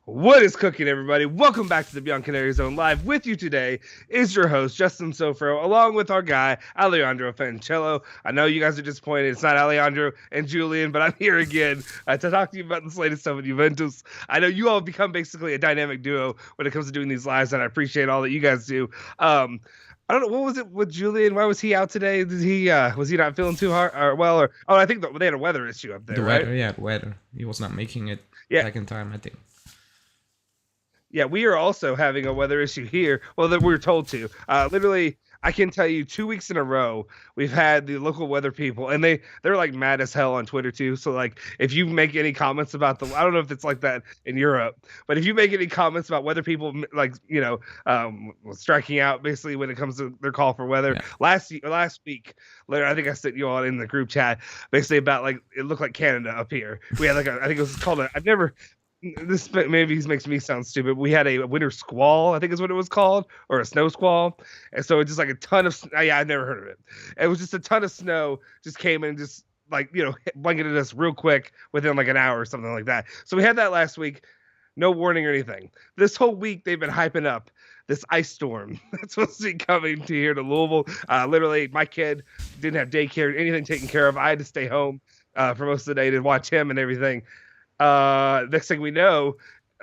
What is cooking, everybody? Welcome back to the Bianconeri Zone Live. With you today is your host, Justin Sofro, along with our guy, Alejandro Fancello. I know you guys are disappointed. It's not Alejandro and Julian, but I'm here again to talk to you about this latest stuff with Juventus. I know you all have become basically a dynamic duo when it comes to doing these lives, and I appreciate all that you guys do. I don't know, what was it with Julian? Why was he out today? Did he was he not feeling too hard or well? Or I think they had a weather issue up there, The right? weather, yeah, the weather. He was not making it back in time, I think. Yeah, we are also having a weather issue here. Well, that we were told to. Literally, I can tell you 2 weeks in a row, we've had the local weather people, and they're like mad as hell on Twitter too. So like, if you make any comments about I don't know if it's like that in Europe, but if you make any comments about weather people, like striking out basically when it comes to their call for weather. Yeah. Last week, later, I think I sent you all in the group chat basically about like it looked like Canada up here. We had like I think it was called this maybe makes me sound stupid. We had a winter squall, I think is what it was called, or a snow squall. And so it's just like a ton of, I've never heard of it. It was just a ton of snow just came in and just like, blanketed us real quick within like an hour or something like that. So we had that last week, no warning or anything. This whole week they've been hyping up this ice storm that's supposed to be coming to here to Louisville. Literally, my kid didn't have daycare, anything taken care of. I had to stay home for most of the day to watch him and everything. Next thing we know,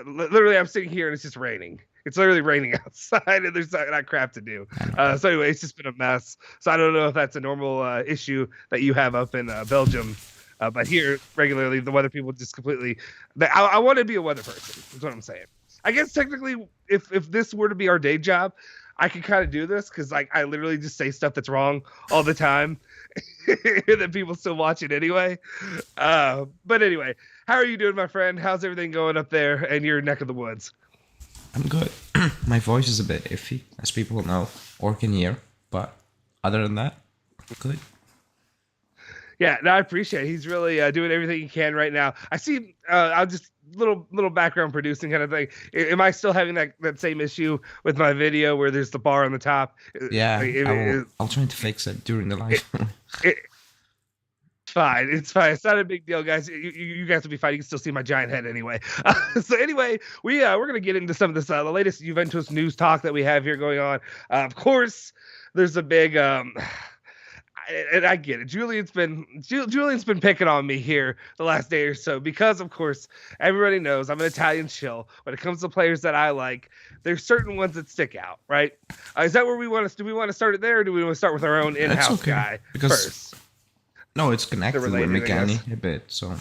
literally I'm sitting here and it's just raining. It's literally raining outside and there's not crap to do. So anyway, it's just been a mess. So I don't know if that's a normal issue that you have up in Belgium. But here, regularly, the weather people just completely... I want to be a weather person, is what I'm saying. I guess technically, if this were to be our day job, I could kind of do this because like I literally just say stuff that's wrong all the time. That people still watch it anyway. But anyway, how are you doing, my friend? How's everything going up there in your neck of the woods? I'm good. My voice is a bit iffy, as people know or can hear, but other than that, good. Yeah, no, I appreciate it. He's really doing everything he can right now. I see. I'll just little background producing kind of thing. Am I still having that same issue with my video where there's the bar on the top? Yeah, I'll try to fix it during the live. Fine. It's fine. It's not a big deal, guys. You guys will be fine. You can still see my giant head anyway. So anyway, we're gonna get into some of this the latest Juventus news talk that we have here going on. Of course, there's a big and I get it. Julian's been picking on me here the last day or so because, of course, everybody knows I'm an Italian shill. When it comes to players that I like, there's certain ones that stick out, right? Is that where we want to? Do we want to start it there, or do we want to start with our own in-house guy first? No, it's connected with McKennie a bit, so.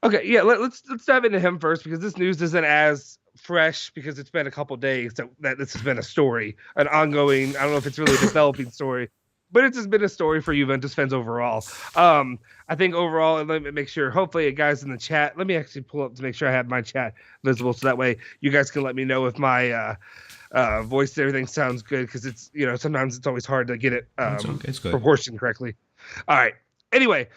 Okay, yeah, let's dive into him first because this news isn't as fresh because it's been a couple days that this has been a story, an ongoing. I don't know if it's really a developing story. But it's just been a story for Juventus fans overall. I think overall, and let me make sure, hopefully, guys in the chat, let me actually pull up to make sure I have my chat visible so that way you guys can let me know if my voice and everything sounds good because it's, sometimes it's always hard to get it it's good. proportioned correctly. All right. Anyway,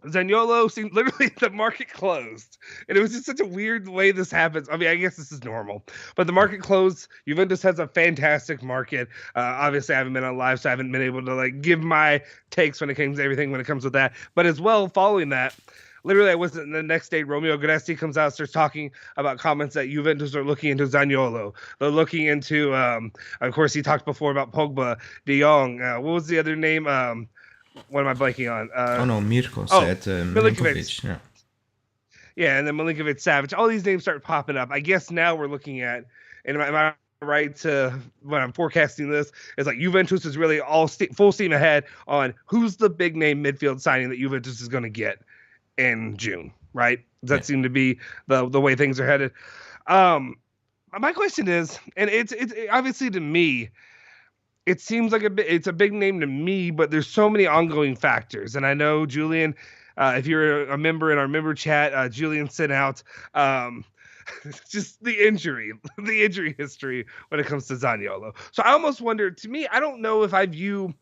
Zaniolo seemed literally the market closed, and it was just such a weird way this happens. I mean, I guess this is normal, but the market closed. Juventus has a fantastic market. Obviously, I haven't been on live, so I haven't been able to like give my takes when it comes to everything when it comes with that. But as well, following that, literally, I wasn't the next day. Romeo Gresti comes out, starts talking about comments that Juventus are looking into Zaniolo. They're looking into, of course, he talked before about Pogba, De Jong. What was the other name? What am I blanking on? Mirko said Milinkovic. Yeah. Yeah, and then Milinkovic, Savic. All these names start popping up. I guess now we're looking at, and am I right to when I'm forecasting this? It's like Juventus is really full steam ahead on who's the big name midfield signing that Juventus is going to get in June, right? Does that seem to be the way things are headed? My question is, and it's obviously to me, it seems like it's a big name to me, but there's so many ongoing factors. And I know, Julian, if you're a member in our member chat, Julian sent out just the injury history when it comes to Zaniolo. So I almost wonder, to me, I don't know if I view,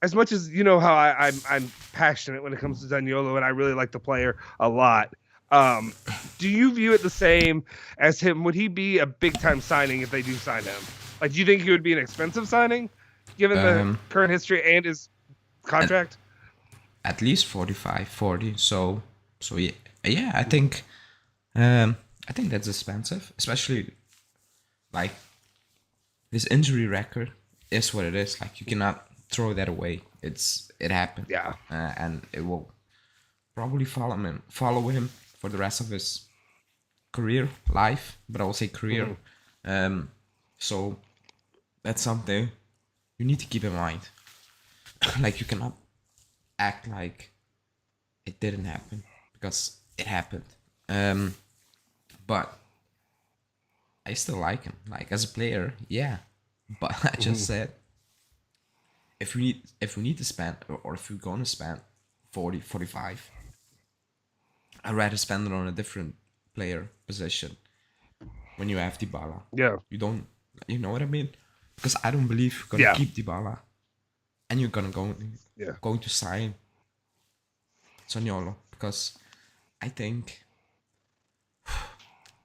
as much as you know how I'm passionate when it comes to Zaniolo, and I really like the player a lot. Do you view it the same as him? Would he be a big-time signing if they do sign him? Like, do you think he would be an expensive signing, given the current history and his contract? At least 45, 40. So yeah, I think I think that's expensive, especially like his injury record is what it is. Like you cannot throw that away. It happened, Yeah. and it will probably follow him for the rest of his career, life. But I will say career. Mhm. So that's something you need to keep in mind. Like you cannot act like it didn't happen because it happened. But I still like him. Like as a player, yeah. But I just Mhm. said if we need to spend or if we're gonna spend 40, 45, I'd rather spend it on a different player position when you have Dybala. Yeah. You don't you know what I mean? Because I don't believe you're gonna Yeah. keep Dybala and you're gonna Yeah. going to sign Zaniolo because I think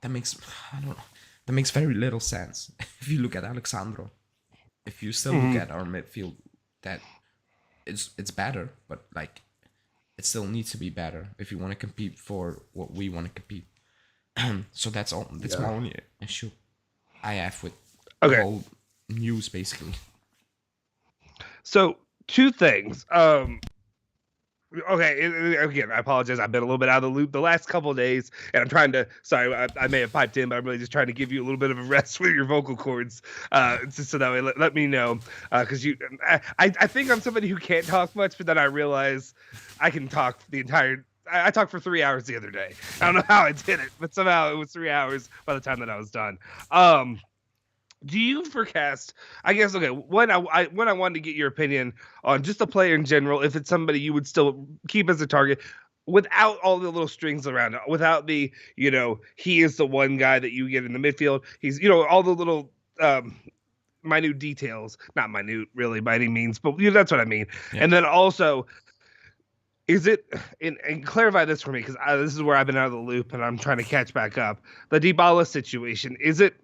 that makes I don't know that makes very little sense. If you look at Alexandro, if you still look Mhm. at our midfield, that it's better, but like it still needs to be better if you want to compete for what we want to compete. So that's all. That's my Yeah. only issue I have with the Okay. whole news, basically. So two things. Okay, again, I apologize. I've been a little bit out of the loop the last couple of days, and I'm trying to. Sorry, I may have piped in, but I'm really just trying to give you a little bit of a rest with your vocal cords, just so that way let me know, because I think I'm somebody who can't talk much, but then I realize I can talk the entire. I talked for 3 hours the other day. I don't know how I did it, but somehow it was 3 hours by the time that I was done. Um, do you forecast? I guess okay. When I wanted to get your opinion on just the player in general, if it's somebody you would still keep as a target, without all the little strings around it, without the he is the one guy that you get in the midfield. He's all the little minute details, not minute really by any means, but that's what I mean. Yeah. And then also, is it and clarify this for me because this is where I've been out of the loop and I'm trying to catch back up. The Dybala situation, is it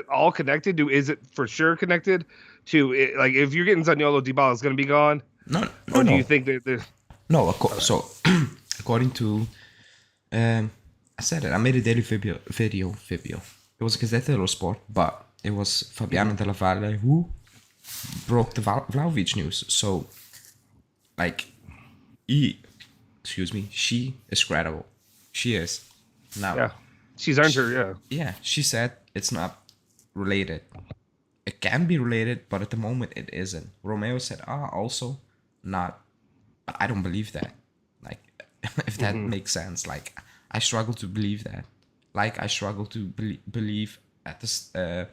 all connected? Is it for sure connected to it, like if you're getting Zaniolo, Dybala is going to be gone, No, no, or do you no, think that there's no. okay? So, according to, I said it. I made a daily video. It was a Gazzetta dello Sport, but it was Fabiano Mhm. Della Valle who broke the Vlahovic news. So, like, he, excuse me, she is credible. She is. Now, Yeah, she's earned her. Yeah. yeah, she said it's not related. It can be related, but at the moment it isn't. Romeo said, also not. But I don't believe that. Like, if that Hmm. makes sense. Like, I struggle to believe that. Like, I struggle to believe at this a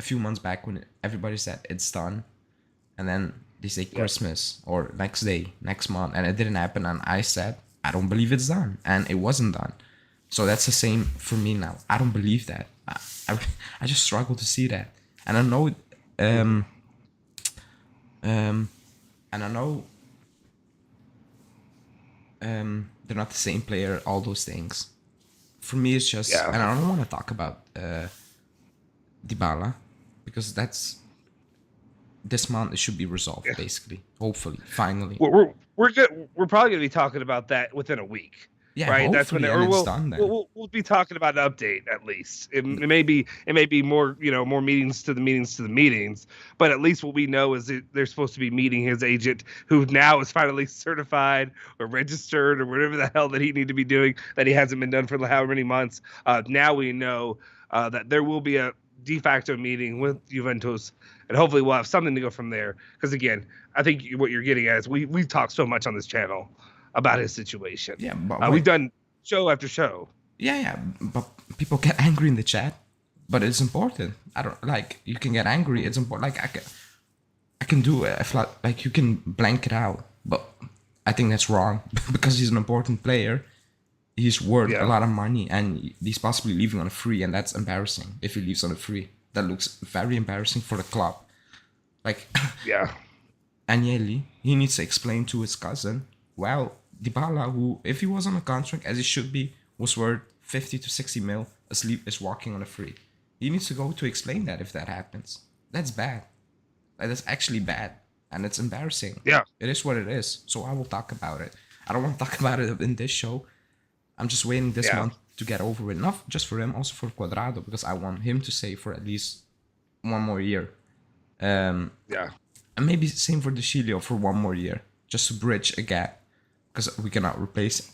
few months back when everybody said it's done, and then they say Yeah. Christmas or next day, next month, and it didn't happen. And I said I don't believe it's done, and it wasn't done. So that's the same for me now. I don't believe that. I, I just struggle to see that, and I know, Hmm. um, um, and I know, they're not the same player. All those things. For me, it's just, Yeah. and I don't want to talk about Dybala because that's this month. It should be resolved, Yeah. basically. Hopefully, finally. We're good. We're probably gonna be talking about that within a week, Yeah, right? That's when, hopefully, and or it's we'll done we'll then. we'll, we'll be talking about an update at least. It may be more more meetings to the meetings, but at least what we know is that they're supposed to be meeting his agent, who now is finally certified or registered or whatever the hell that he need to be doing that he hasn't been done for how many months. Now we know that there will be a de facto meeting with Juventus, and hopefully we'll have something to go from there. Because again, I think what you're getting at is we've talked so much on this channel about his situation. Yeah, but We've wait. done show after show. Yeah, but people get angry in the chat. But it's important. I don't like. You can get angry. It's important. Like I can do it. If like you can blank it out, but I think that's wrong because he's an important player. He's worth a Yeah, lot of money, and he's possibly leaving on a free, and that's embarrassing. If he leaves on a free, that looks very embarrassing for the club. Like yeah, Agnelli, he needs to explain to his cousin, well, Dybala, who, if he was on a contract, as he should be, was worth 50 to 60 mil, asleep is walking on a free. He needs to go to explain that if that happens. That's bad. That is actually bad. And it's embarrassing. yeah, It is what it is. So I will talk about it. I don't want to talk about it in this show. I'm just waiting this yeah. month to get over with. Not just for him, also for Cuadrado, because I want him to stay for at least 1 more year. Yeah. And maybe same for De Chilio for 1 more year, just to bridge a gap, because we cannot replace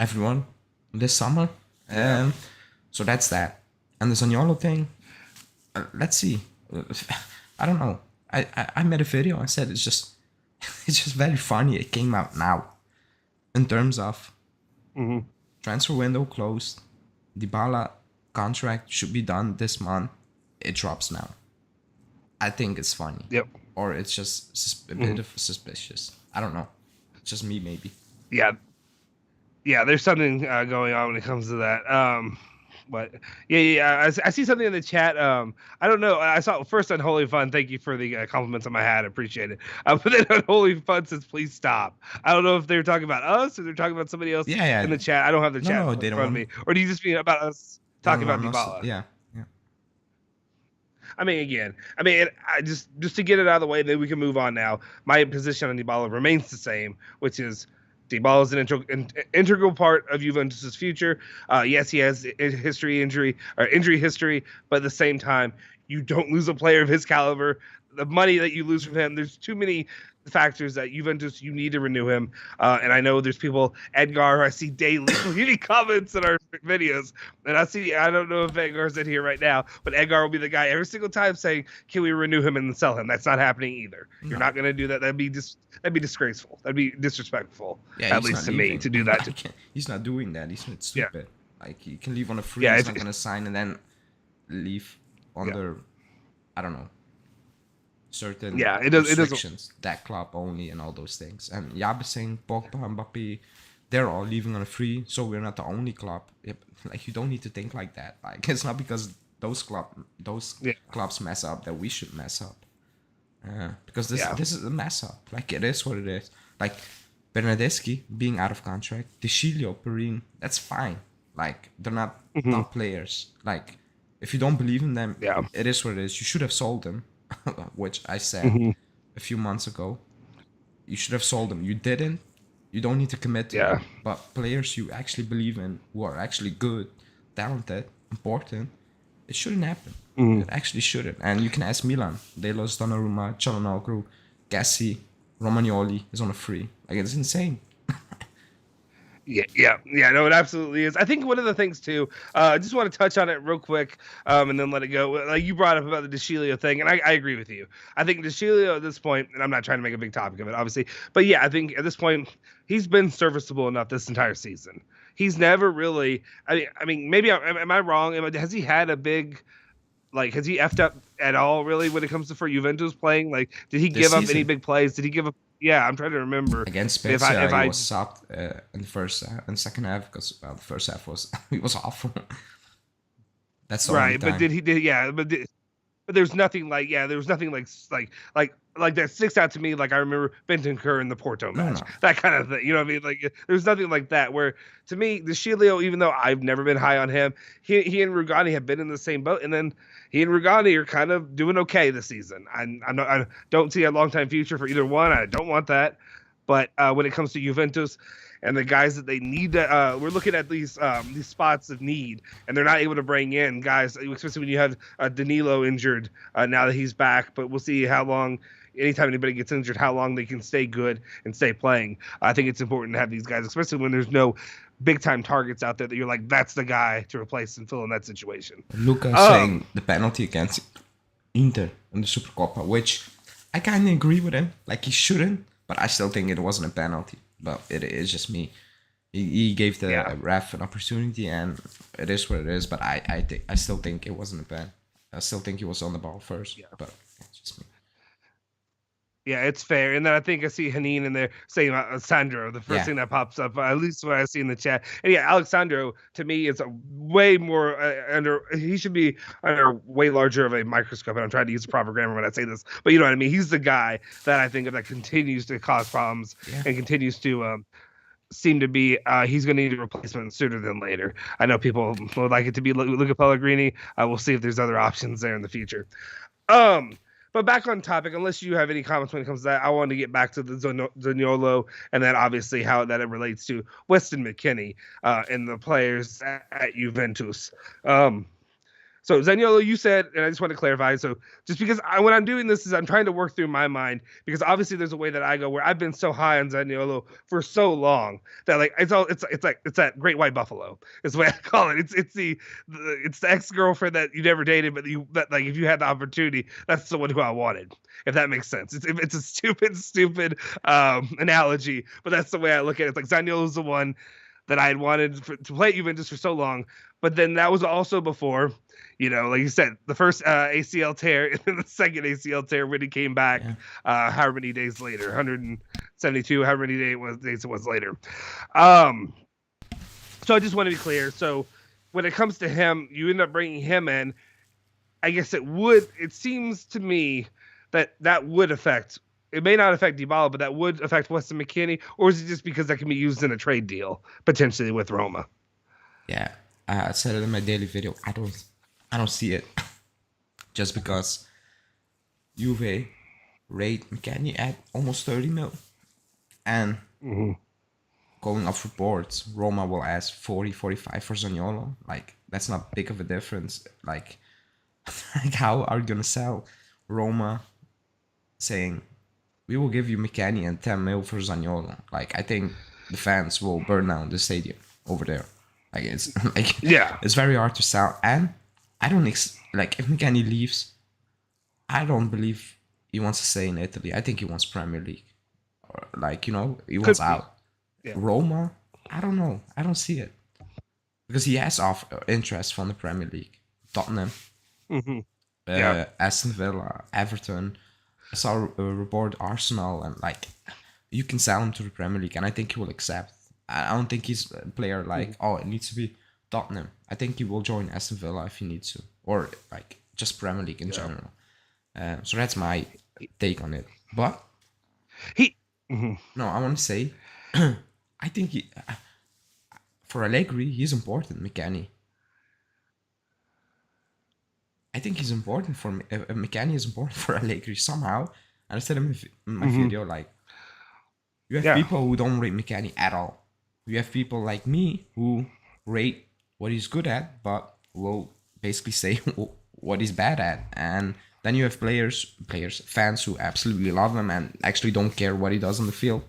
everyone this summer. So that's that. And the Zaniolo thing, let's see. I don't know. I made a video. I said it's just very funny. It came out now. In terms of transfer window closed, Dybala contract should be done this month. It drops now. I think it's funny. Yep. Or it's just a bit of suspicious. I don't know. It's just me, maybe. Yeah. Yeah, there's something going on when it comes to that. But yeah. I see something in the chat. I don't know. I saw first on Holy Fun. Thank you for the compliments on my hat. I appreciate it. But then on Holy Fun says, "Please stop." I don't know if they're talking about us or they're talking about somebody else in the chat. I don't have the chat in front of me. Or do you just mean about us talking about Dybala? Yeah. I mean, again, I just to get it out of the way, then we can move on now. My position on Dybala remains the same, which is Dybala is an integral part of Juventus's future. Yes, he has injury history, but at the same time, you don't lose a player of his caliber. The money that you lose from him, there's too many factors that Juventus, you need to renew him. And I know there's people, Edgar, I see daily leaving comments in our videos. And I don't know if Edgar's in here right now, but Edgar will be the guy every single time saying, can we renew him and sell him? That's not happening either. No. You're not going to do that. That'd be disgraceful. That'd be disrespectful, at least to me, to do that. He's not doing that. He's not stupid. Yeah. Like, he can leave on a free. He's not going to sign and then leave under, I don't know, certain restrictions, that club only and all those things. And Jabe saying Pogba, Mbappe, they're all leaving on a free, so we're not the only club. Like, you don't need to think like that. Like, it's not because those clubs mess up that we should mess up. Because this is a mess up. Like, it is what it is. Like, Bernardeschi being out of contract, De Chilio, Perrine, that's fine. Like, they're not top players. Like, if you don't believe in them, it is what it is. You should have sold them. Which I said a few months ago. You should have sold them. You didn't. You don't need to commit to them. But players you actually believe in, who are actually good, talented, important, it shouldn't happen. It actually shouldn't. And you can ask Milan. They lost Donnarumma, Çalhanoğlu, Gassi, Romagnoli is on a free. Like, it's insane. Yeah, no, it absolutely is. I think one of the things too, I just want to touch on it real quick, and then let it go. Like, you brought up about the De Chilio thing, and I agree with you. I think De Chilio at this point, and I'm not trying to make a big topic of it, obviously, but yeah, I think at this point he's been serviceable enough this entire season. He's never really. I mean, maybe am I wrong? Has he had a big? Like, has he effed up at all, really, when it comes to for Juventus playing? Like, did he give up any big plays? Did he give up? Yeah, I'm trying to remember. Against Spezia, he was subbed in the first and second half because the first half was he was awful. That's the right. But but there's nothing like like that sticks out to me. Like, I remember Bentancur in the Porto match, that kind of thing. You know what I mean? Like, there's nothing like that. Where to me, De Chilio, even though I've never been high on him, he and Rugani have been in the same boat, and then he and Rugani are kind of doing okay this season. I don't see a long time future for either one. I don't want that. But when it comes to Juventus and the guys that they need to, we're looking at these spots of need, and they're not able to bring in guys, especially when you have Danilo injured now that he's back. But we'll see how long. Anytime anybody gets injured, how long they can stay good and stay playing. I think it's important to have these guys, especially when there's no big-time targets out there that you're like, that's the guy to replace and fill in that situation. Luca saying the penalty against Inter in the Supercoppa, which I kind of agree with him. Like, he shouldn't, but I still think it wasn't a penalty. But it is just me. He gave the ref an opportunity, and it is what it is. But I still think it wasn't a pen. I still think he was on the ball first. Yeah. But it's just me. Yeah, it's fair. And then I think I see Hanin in there saying Sandro, the first thing that pops up, at least what I see in the chat. And yeah, Alexandro, to me, is a way more he should be under way larger of a microscope. And I'm trying to use the proper grammar when I say this, but you know what I mean? He's the guy that I think of that continues to cause problems and continues to seem to be, he's going to need a replacement sooner than later. I know people would like it to be Luca Pellegrini. We'll see if there's other options there in the future. But back on topic, unless you have any comments when it comes to that, I want to get back to the Zaniolo and then obviously how that it relates to Weston McKennie and the players at Juventus. Um, so Zaniolo, you said, and I just want to clarify. So just because when I'm doing this, is I'm trying to work through my mind because obviously there's a way that I go where I've been so high on Zaniolo for so long that like it's that great white buffalo is the way I call it. It's the ex girlfriend that you never dated, but that like if you had the opportunity, that's the one who I wanted. If that makes sense, it's a stupid analogy, but that's the way I look at it. It's like Zaniolo's the one that I had wanted to play at Juventus for so long, but then that was also before. Like you said, the first ACL tear and then the second ACL tear when he came back, however many days later, 172, however many days it was later. So I just want to be clear. So when it comes to him, you end up bringing him in. I guess it seems to me that would affect, it may not affect Dybala, but that would affect Weston McKennie, or is it just because that can be used in a trade deal, potentially with Roma? Yeah, I said it in my daily video. I don't see it. Just because Juve rate McKennie at almost 30 mil. And going off reports, Roma will ask 40, 45 for Zaniolo. Like, that's not big of a difference. Like how are you going to sell Roma saying, we will give you McKennie and 10 mil for Zaniolo? Like, I think the fans will burn down the stadium over there. Like, it's like, it's very hard to sell. And I don't like if McKennie leaves, I don't believe he wants to stay in Italy. I think he wants Premier League, or like he wants out. Yeah. Roma, I don't know. I don't see it because he has interest from the Premier League, Tottenham, Aston Villa, Everton. I saw a report Arsenal, and like you can sell him to the Premier League, and I think he will accept. I don't think he's a player like it needs to be Tottenham. I think he will join Aston Villa if he needs to, or like just Premier League in general. So that's my take on it. But no, I want to say, I think for Allegri, he's important. McKennie. I think he's important for McKennie is important for Allegri somehow. And I said in my video, like you have people who don't rate McKennie at all. You have people like me who rate what he's good at, but will basically say what he's bad at. And then you have fans who absolutely love him and actually don't care what he does on the field,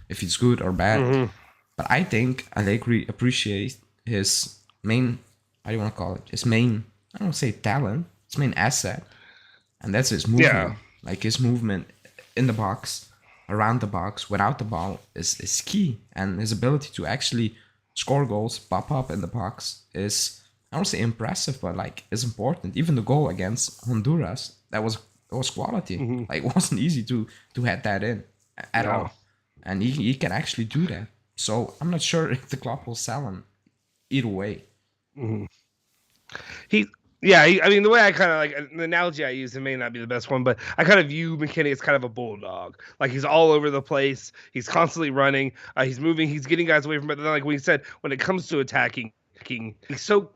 if he's good or bad. But I think Allegri appreciates his main, how do you want to call it? His main, I don't say talent, his main asset. And that's his movement. Yeah. Like his movement in the box, around the box, without the ball is key. And his ability to actually score goals, pop up in the box is, I don't say impressive, but like is important. Even the goal against Honduras, that was quality. Like it wasn't easy to head that in at all. And he can actually do that. So I'm not sure if the club will sell him either way. I mean, the way I kind of like the analogy I use, it may not be the best one, but I kind of view McKennie as kind of a bulldog. Like he's all over the place. He's constantly running. He's moving. He's getting guys away from it. But then, like we said, when it comes to attacking, he's so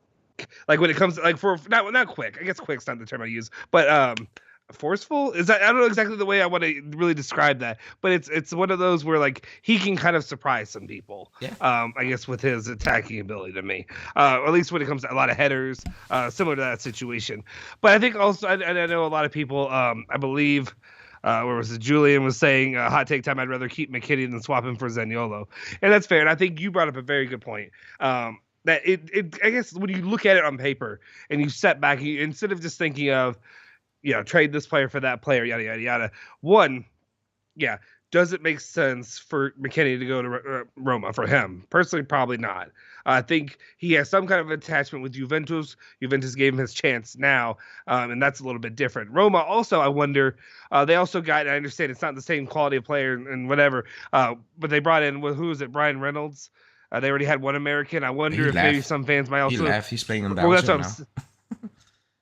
like when it comes to, like for not quick. I guess quick's not the term I use, but forceful is that, I don't know exactly the way I want to really describe that, but it's one of those where like he can kind of surprise some people. I guess with his attacking ability to me, at least when it comes to a lot of headers, similar to that situation. But I think also I know a lot of people, I believe where was it? Julian was saying, hot take time, I'd rather keep McKennie than swap him for Zaniolo, and that's fair. And I think you brought up a very good point. That I guess when you look at it on paper and you step back, instead of just thinking of, trade this player for that player, yada, yada, yada. One, does it make sense for McKennie to go to Roma for him? Personally, probably not. I think he has some kind of attachment with Juventus. Juventus gave him his chance now, and that's a little bit different. Roma also, I wonder, they also got, I understand it's not the same quality of player and whatever, but they brought in, who is it, Brian Reynolds? They already had one American. I wonder if maybe some fans might also... He left. He's playing in Belgium now.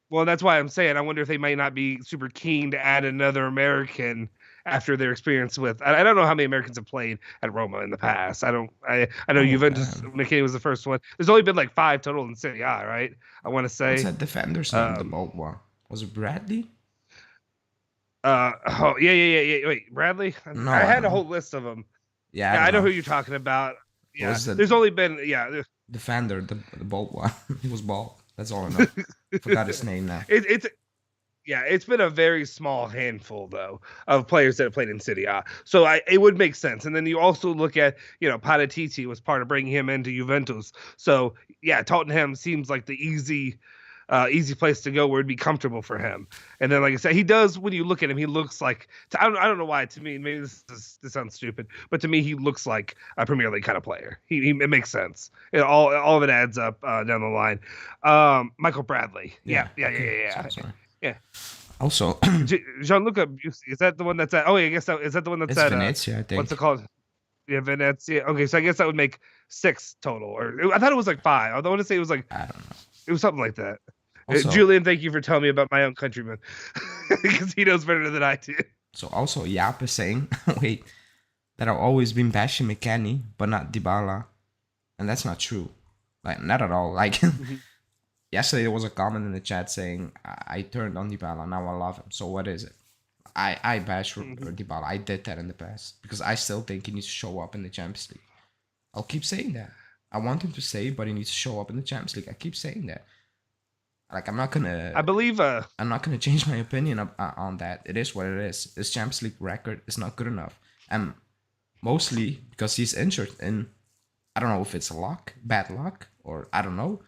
Well, that's why I'm saying I wonder if they might not be super keen to add another American after their experience with. I don't know how many Americans have played at Roma in the past. I know Juventus. McKennie was the first one. There's only been like 5 total in Serie A, right? I want to say. What's that defender's name? The bold one. Was it Bradley? Oh yeah. Wait, Bradley. I No, I had don't a know. whole list of them. Yeah, I Yeah, don't I know know. who you're talking about. It Yeah, was the there's only been defender, the bald one. He was bald. That's all I know. Forgot his name now. it's yeah, it's been a very small handful though of players that have played in City A. So it would make sense. And then you also look at Paratici was part of bringing him into Juventus. So yeah, Tottenham seems like the easy place to go where it'd be comfortable for him. And then, like I said, he does. When you look at him, he looks like I don't know why. To me, maybe this sounds stupid, but to me, he looks like a Premier League kind of player. It makes sense. All of it adds up down the line. Michael Bradley. Yeah. Yeah. Okay. Yeah. Sorry. Yeah. Also, Gianluca Bussi, is that the one that's at? Oh, yeah, I guess is that the one that's it's at? Venezia, I What's it think. called? Yeah, Venezia. Okay, so I guess that would make 6 total, or I thought it was like 5. I want to say it was like I don't know. it was something like that. Also, Julian, thank you for telling me about my own countryman because he knows better than I do. also, Yap is saying, wait, that I've always been bashing McKennie, but not Dybala, and that's not true. Like, not at all. Like, yesterday there was a comment in the chat saying I turned on Dybala, now I love him. So what is it? I bash Dybala. I did that in the past because I still think he needs to show up in the Champions League. I'll keep saying that. I want him to stay, but he needs to show up in the Champions League. I keep saying that. Like, I'm not I believe. gonna change my opinion on that. It is what it is. His Champions League record is not good enough, and mostly because he's injured. And I don't know if it's bad luck, or I don't know.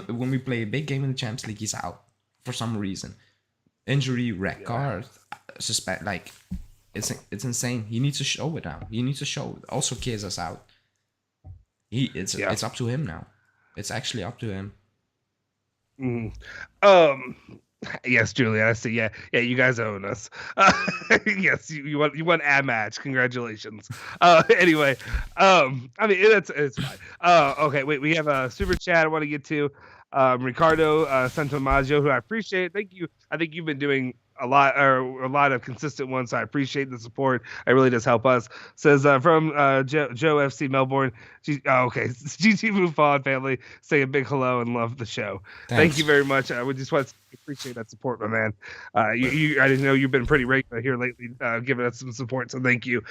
When we play a big game in the Champions League, he's out for some reason. Injury, red card, suspect. Like, it's insane. He needs to show it now. He needs to show. Also, Kiesa's out. It's up to him now. It's actually up to him. Yes, Julian. I see. Yeah. You guys own us. Yes, you won a match. Congratulations. Anyway, I mean it's fine. Okay. Wait, we have a super chat I want to get to. Ricardo Santomaggio, who I appreciate. Thank you. I think you've been doing a lot of consistent ones. So I appreciate the support. It really does help us. Says from Joe FC Melbourne. Okay, GT Buffon family. Say a big hello and love the show. Thanks. Thank you very much. We just want to appreciate that support, my man. I didn't know you've been pretty regular here lately, giving us some support. So thank you.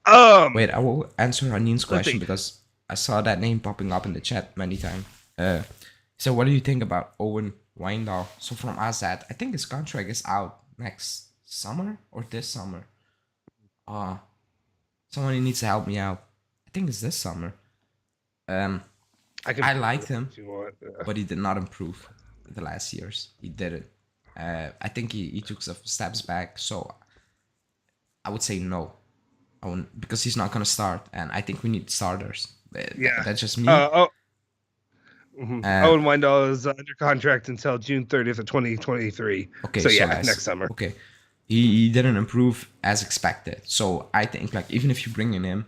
Wait, I will answer Anin's question because I saw that name popping up in the chat many times. So what do you think about Owen Wijndal? So from Azad, I think his contract is out next summer or this summer. Someone needs to help me out. I think it's this summer. I liked him, but he did not improve the last years. He didn't. I think he took some steps back. So I would say no. Because he's not gonna start, and I think we need starters. That's just me. Owen Wijndal is under contract until June 30th of 2023. Okay, so next summer. Okay, he didn't improve as expected. So I think, like, even if you bring in him,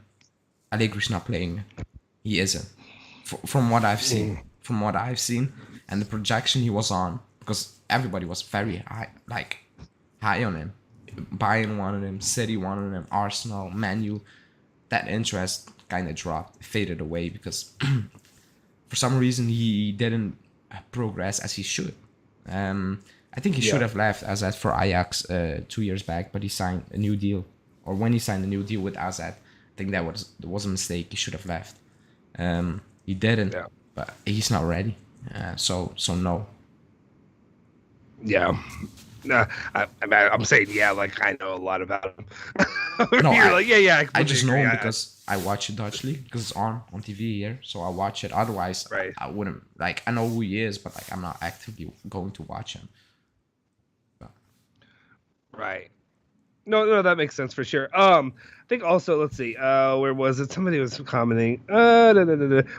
Allegri's not playing. He isn't. From what I've seen, and the projection he was on, because everybody was very high on him. Bayern wanted him, City wanted him, Arsenal, Man U. That interest kind of dropped, faded away because for some reason he didn't progress as he should. I think he should have left Azad for Ajax 2 years back, but he signed a new deal. Or when he signed a new deal with Azad, I think that was a mistake. He should have left. He didn't, but he's not ready. So no. Yeah. I'm saying like I know a lot about him. No, I just know him because I watch Dutch League because it's on TV here, so I watch it. Otherwise, I wouldn't I know who he is, but I'm not actively going to watch him. But. Right. No, that makes sense for sure. I think also, let's see, where was it? Somebody was commenting.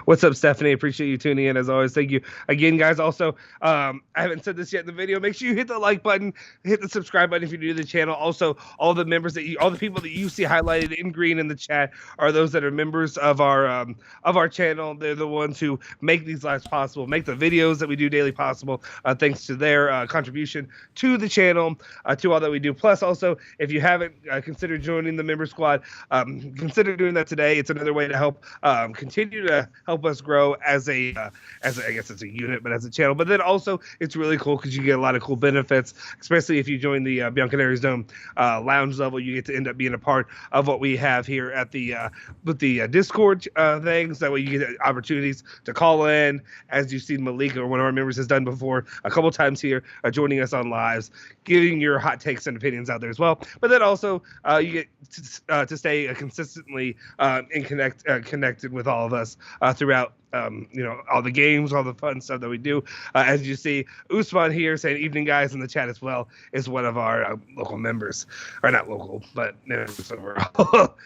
What's up, Stephanie? Appreciate you tuning in as always. Thank you again, guys. Also, I haven't said this yet in the video. Make sure you hit the like button, hit the subscribe button if you're new to the channel. Also, all the people that you see highlighted in green in the chat are those that are members of our channel. They're the ones who make these lives possible, make the videos that we do daily possible, thanks to their contribution to the channel, to all that we do. Plus, also, if you haven't considered joining the member squad, thought, consider doing that today. It's another way to help continue to help us grow as I guess it's a unit, but as a channel. But then also it's really cool because you get a lot of cool benefits, especially if you join the Bianconerizonechannel lounge level. You get to end up being a part of what we have here at the with the Discord things. That way you get opportunities to call in, as you've seen Malik or one of our members has done before a couple times here, joining us on lives, getting your hot takes and opinions out there as well. But then also you get to stay consistently connected with all of us throughout all the games, all the fun stuff that we do. As you see, Usman here saying evening guys in the chat as well is one of our local members, or not local, but members overall.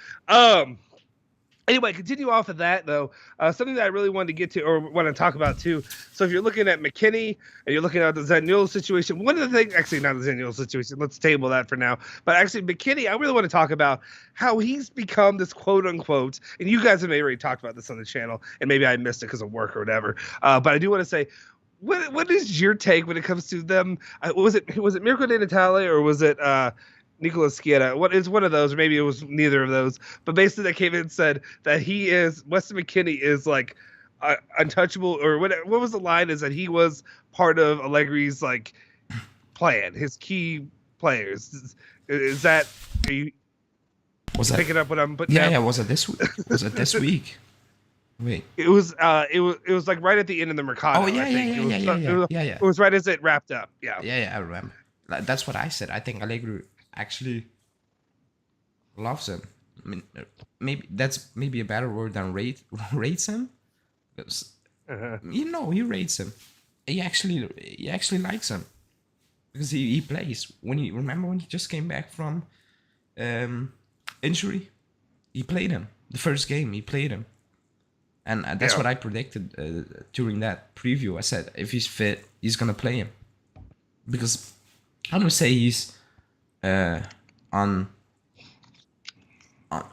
Anyway, continue off of that, though. Something that I really wanted to get to or want to talk about, too. So if you're looking at McKennie and you're looking at the Zaniolo situation, one of the things – actually, not the Zaniolo situation. Let's table that for now. But actually, McKennie, I really want to talk about how he's become this quote-unquote – and you guys have already talked about this on the channel, and maybe I missed it because of work or whatever. But I do want to say – what is your take when it comes to them? Was it Mirko De Natale or was it Nicolas Schietta? What is one of those, or maybe it was neither of those. But basically, they came in and said that Weston McKennie is like untouchable, or what was the line? Is that he was part of Allegri's like plan, his key players. Is that are you? Was that picking up what I'm putting? Yeah. Was it this week? Was it this week? Wait. It was like right at the end of the Mercado. Oh yeah, yeah. It was right as it wrapped up. Yeah. Yeah, I remember. That's what I said. I think Allegri actually loves him. I mean, maybe that's a better word than rates him. Because, he rates him. He actually likes him because he plays. Remember when he just came back from injury, he played him. The first game he played him. And that's what I predicted during that preview. I said, if he's fit, he's going to play him. Because I don't say he's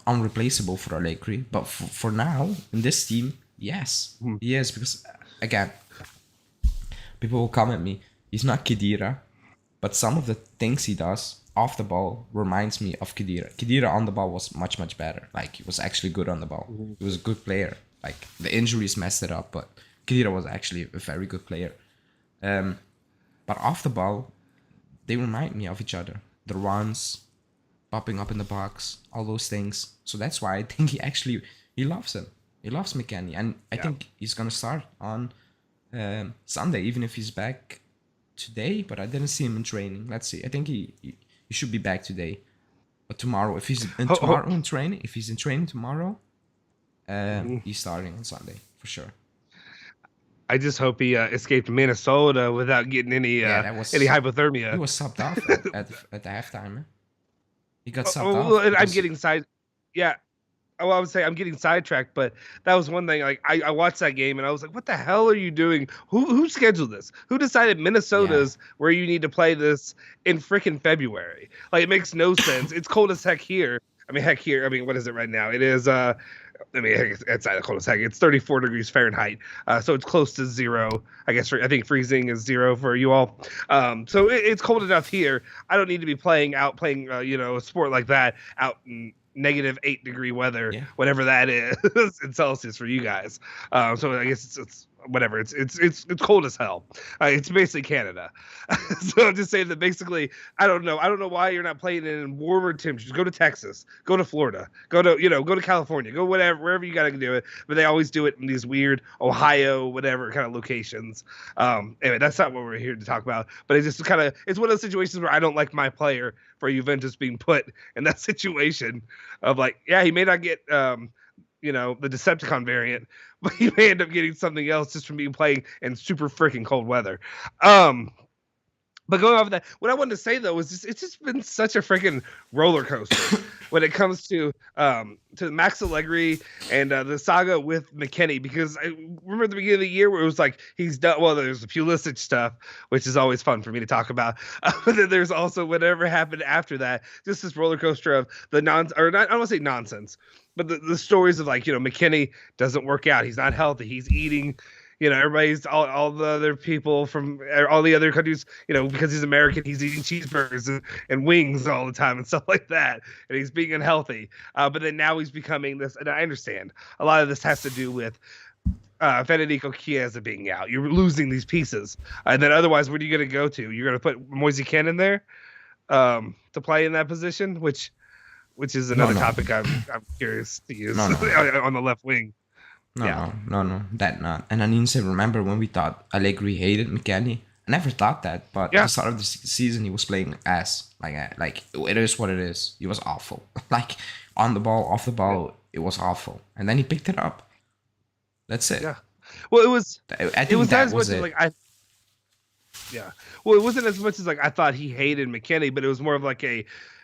unreplaceable for Allegri. But for now, in this team, yes. He is. Because, again, people will come at me. He's not Khedira. But some of the things he does off the ball reminds me of Khedira. Khedira on the ball was much, much better. Like, he was actually good on the ball. He was a good player. Like, the injuries messed it up, but Khedira was actually a very good player. But off the ball, they remind me of each other. The runs, popping up in the box, all those things. So that's why I think he loves him. He loves McKennie. And I think he's going to start on Sunday, even if he's back today. But I didn't see him in training. Let's see. I think he should be back today. But tomorrow, if he's in training tomorrow, he's starting on Sunday for sure. I just hope he escaped Minnesota without getting any hypothermia. He was subbed off at the halftime. Man. He got subbed off. And I'm getting I would say I'm getting sidetracked, but that was one thing. Like I watched that game and I was like, "What the hell are you doing? Who scheduled this? Who decided Minnesota's where you need to play this in freaking February? Like it makes no sense. It's cold as heck here. I mean, what is it right now? It is it's not cold as heck. It's 34 degrees Fahrenheit. So it's close to zero. I guess I think freezing is zero for you all. So it's cold enough here. I don't need to be playing a sport like that out in -8-degree weather, whatever that is in Celsius for you guys. So I guess it's whatever. It's cold as hell. It's basically Canada. So I'm just saying that basically, I don't know why you're not playing it in warmer temperatures. Go to Texas, go to Florida, go to California, go wherever you got to do it. But they always do it in these weird Ohio, whatever kind of locations. Anyway, that's not what we're here to talk about. But it's just it's one of those situations where I don't like my player for Juventus being put in that situation of like, he may not get the Decepticon variant, but he may end up getting something else just from being playing in super freaking cold weather. But going off of that, what I wanted to say though is it's just been such a freaking roller coaster when it comes to Max Allegri and the saga with McKennie, because I remember at the beginning of the year where it was like he's done. Well, there's the Pulisic stuff, which is always fun for me to talk about. But then there's also whatever happened after that, just this roller coaster of I don't want to say nonsense, but the stories of like McKennie doesn't work out. He's not healthy. He's eating Everybody's all the other people from all the other countries, because he's American, he's eating cheeseburgers and wings all the time and stuff like that, and he's being unhealthy. But then now he's becoming this, and I understand a lot of this has to do with Federico Chiesa being out. You're losing these pieces, and then otherwise, what are you going to go to? You're going to put Moise Kean in there to play in that position, which is No, another no, topic I'm curious to use no, no, on the left wing. no, Yeah, no, that not. And I need to remember when we thought Allegri hated McKennie. I never thought that, but at yeah, the start of the season, he was playing ass. Like it is what it is. He was awful. Like on the ball, off the ball, it was awful. And then he picked it up. That's it. yeah. Well, it was I it think was not that as was much as it. like I yeah. Well, it wasn't as much as like I thought he hated McKennie, but it was more of like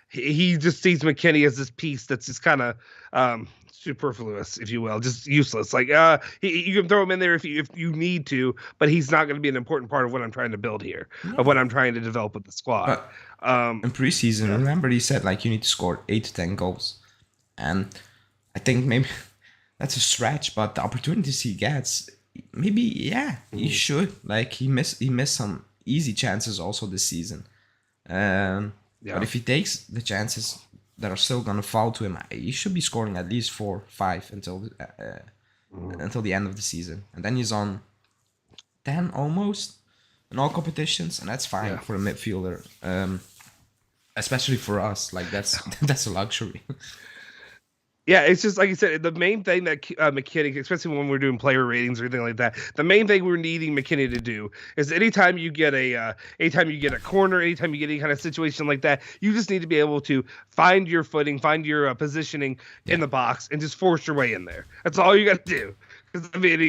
he just sees McKennie as this piece that's just kind of superfluous, if you will, just useless. Like you can throw him in there if you need to, but he's not going to be an important part of what I'm trying to build here, of what No. I'm trying to develop with the squad. But Um, in preseason, yeah, remember he said like you need to score 8 to 10 goals, and I think maybe that's a stretch, but the opportunities he gets, maybe yeah, he Mhm. should. Like he missed some easy chances also this season. But Yeah, if he takes the chances that are still gonna fall to him, he should be scoring at least 4, 5 Mhm. until the end of the season, and then he's on 10 almost in all competitions, and that's fine yeah. for a midfielder. Especially for us, like that's that's a luxury. Yeah, it's just like you said. The main thing that McKennie, especially when we're doing player ratings or anything like that, the main thing we're needing McKennie to do is anytime you get a corner, anytime you get any kind of situation like that, you just need to be able to find your footing, find your positioning Yeah. in the box, and just force your way in there. That's all you got to do. Because I mean,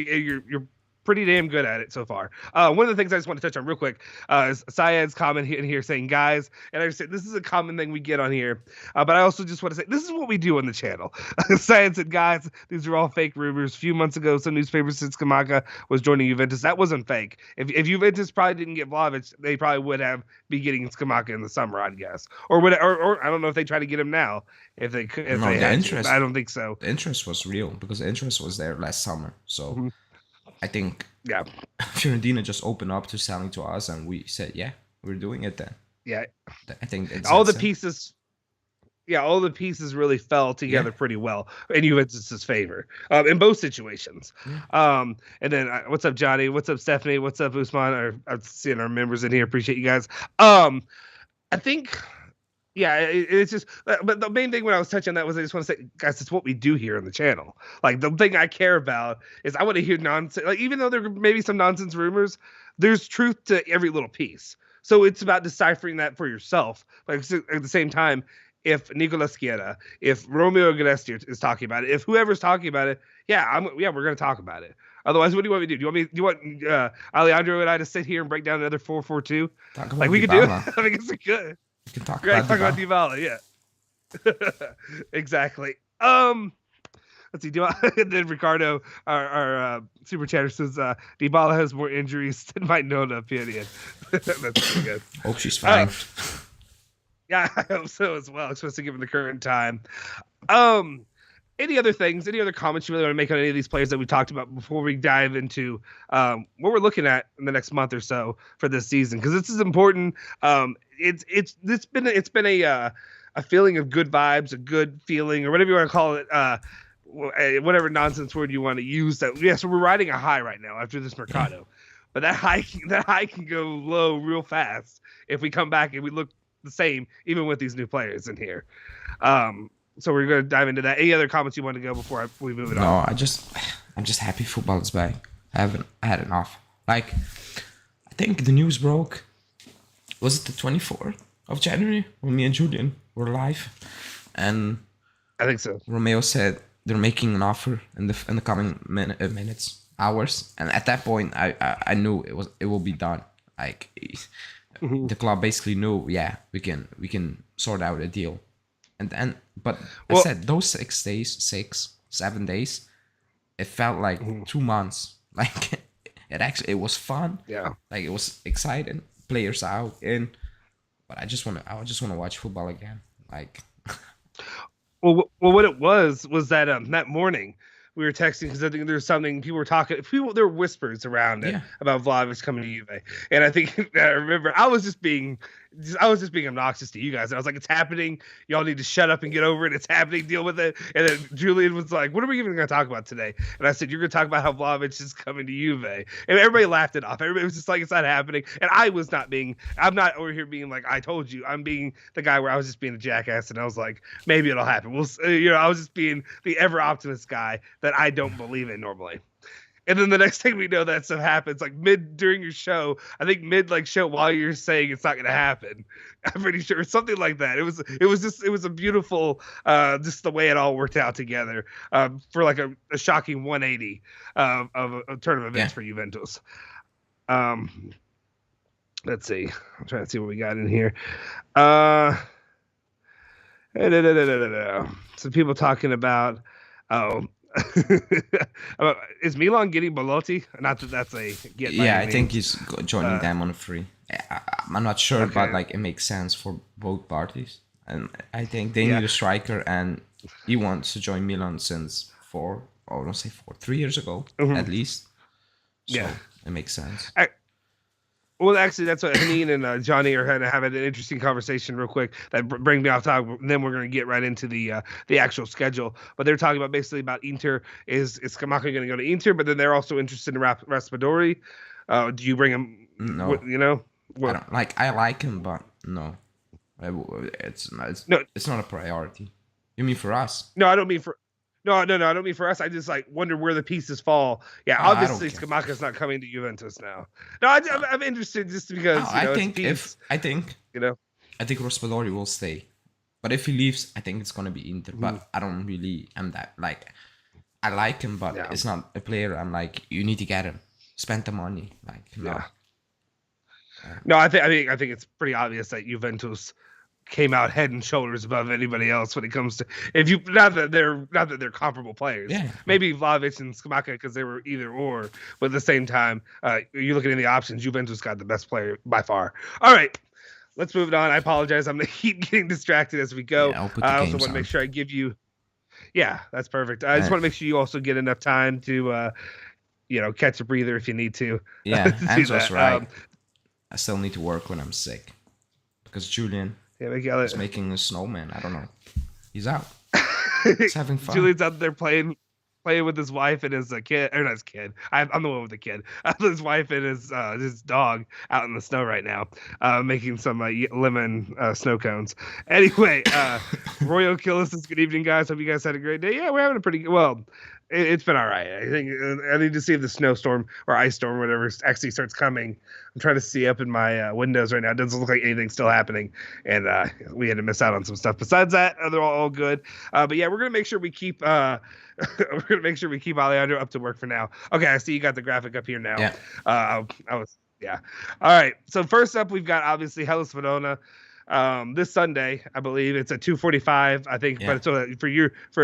you're pretty damn good at it so far. One of the things I just want to touch on real quick is Syed's comment in here saying, guys, and I just say this is a common thing we get on here, but I also just want to say this is what we do on the channel. Syed said, guys, these are all fake rumors. A few months ago, some newspapers said Skamaka was joining Juventus. That wasn't fake. If Juventus probably didn't get Vlahovic, they probably would have be getting Skamaka in the summer, I'd guess, or I don't know if they try to get him now if they could if No, they had to. But I don't think so. the interest was real because the interest was there last summer. So Mhm. I think Yeah, Fiorentina just opened up to selling to us, and we said, yeah, we're doing it then. yeah. I think it's All that the simple. pieces yeah, all the pieces really fell Yeah, together pretty well in Juventus's favor in both situations. yeah. And then what's up, Johnny? What's up, Stephanie? What's up, Usman? I'm seeing our members in here. Appreciate you guys. Um, I think, yeah, it's just, but the main thing when I was touching on that was I just want to say, guys, it's what we do here on the channel. Like the thing I care about is I want to hear nonsense. Like even though there may be some nonsense rumors, there's truth to every little piece. So it's about deciphering that for yourself. Like at the same time, if Nicolas Schiera, if Romeo Agresti is talking about it, if whoever's talking about it, yeah, we're gonna talk about it. Otherwise, what do you want me to do? Do you want Alejandro and I to sit here and break down another 4-4-2? Talk Like about we could do it. Dybala. I think it's good. We can talk We're gonna about talk about Dybala. Dybala, yeah. Exactly. Let's see. And then Ricardo, our super chatter says Dybala has more injuries than my known opinion. That's pretty good. Hope she's fine. Yeah, I hope so as well, especially given the current time. Um, any other things? Any other comments you really want to make on any of these players that we talked about before we dive into what we're looking at in the next month or so for this season? Because this is important. It's been a feeling of good vibes, a good feeling, or whatever you want to call it. Whatever nonsense word you want to use. That yeah, so we're riding a high right now after this Yeah. Mercado, but that high can go low real fast if we come back and we look the same, even with these new players in here. So we're going to dive into that. Any other comments you want to go before we move it on? No, I'm just happy football is back. I haven't had enough. Like, I think the news broke. Was it the 24th of January when me and Julian were live, and I think so. Romeo said they're making an offer in the coming minutes, hours, and at that point, I knew it will be done. Like, Mhm. the club basically knew, yeah, we can sort out a deal, and then but I Well, said those 6 days, 6, 7 days, it felt like Mhm. 2 months. Like it was fun, yeah. like it was exciting. Players out in, but I just want to watch football again. Like Well, what it was that morning we were texting because I think there's something people were talking. There were whispers around it Yeah. about Vlahovic coming to Juve, and I think I remember I was just being obnoxious to you guys. And I was like, "It's happening. Y'all need to shut up and get over it. It's happening. Deal with it." And then Julian was like, "What are we even going to talk about today?" And I said, "You're going to talk about how Vlahovic is coming to Juve." And everybody laughed it off. Everybody was just like, "It's not happening." And I'm not over here being like, "I told you." I'm being the guy where I was just being a jackass, and I was like, "Maybe it'll happen." I was just being the ever optimist guy that I don't believe in normally. And then the next thing we know, that stuff happens like during your show. I think like show while you're saying it's not going to happen. I'm pretty sure something like that. It was a beautiful, just the way it all worked out together for like a shocking 180 of a turn of events for Juventus. Let's see. I'm trying to see what we got in here. Some people talking about, is Milan getting Belotti? Not that that's a get. Yeah, I think he's joining them on a free. I'm not sure, but like it makes sense for both parties, and I think they need a striker, and he wants to join Milan since 3 years ago at least. So it makes sense. Well, actually, that's what Haneen and Johnny are going to have an interesting conversation real quick that bring me off topic. And then we're going to get right into the actual schedule. But they're talking about basically about Inter. Is Scamacca going to go to Inter? But then they're also interested in Raspadori. Do you bring him? No. I don't, I like him, but no. It's not a priority. You mean for us? No, I don't mean for... No, I don't mean for us. I just wonder where the pieces fall. Yeah, obviously Scamacca's not coming to Juventus now. No, I'm interested just because I think Raspadori will stay, but if he leaves, I think it's gonna be Inter. But I don't really am that I like him, but it's not a player. I'm like, you need to get him. Spend the money. No, I think it's pretty obvious that Juventus came out head and shoulders above anybody else when it comes to not that they're comparable players. Yeah. Maybe Vlahovic and Scamacca because they were either or, but at the same time, you're looking at the options. Juventus got the best player by far. All right, let's move it on. I apologize. I'm gonna keep getting distracted as we go. Yeah, I also want to make sure I give you. Yeah, that's perfect. I just want to make sure you also get enough time to, catch a breather if you need to. Yeah, Anzo's right. I still need to work when I'm sick because Julian. Yeah, he's making a snowman. I don't know. He's out. He's having fun. Julian's out there playing with his wife and his kid, or not his kid. I'm the one with the kid. His wife and his dog out in the snow right now, making some lemon snow cones. Anyway, Royal Killis says, "Good evening, guys. Hope you guys had a great day." Yeah, we're having a pretty good. Well, it's been all right. I think I need to see if the snowstorm or ice storm, or whatever, actually starts coming. I'm trying to see up in my windows right now. It doesn't look like anything's still happening, and we had to miss out on some stuff. Besides that, they're all good. But yeah, we're gonna make sure we keep Alejandro up to work for now. Okay, I see you got the graphic up here now. Yeah. All right. So first up, we've got obviously Hellas Verona. This Sunday, I believe it's at 2:45. I think, but so for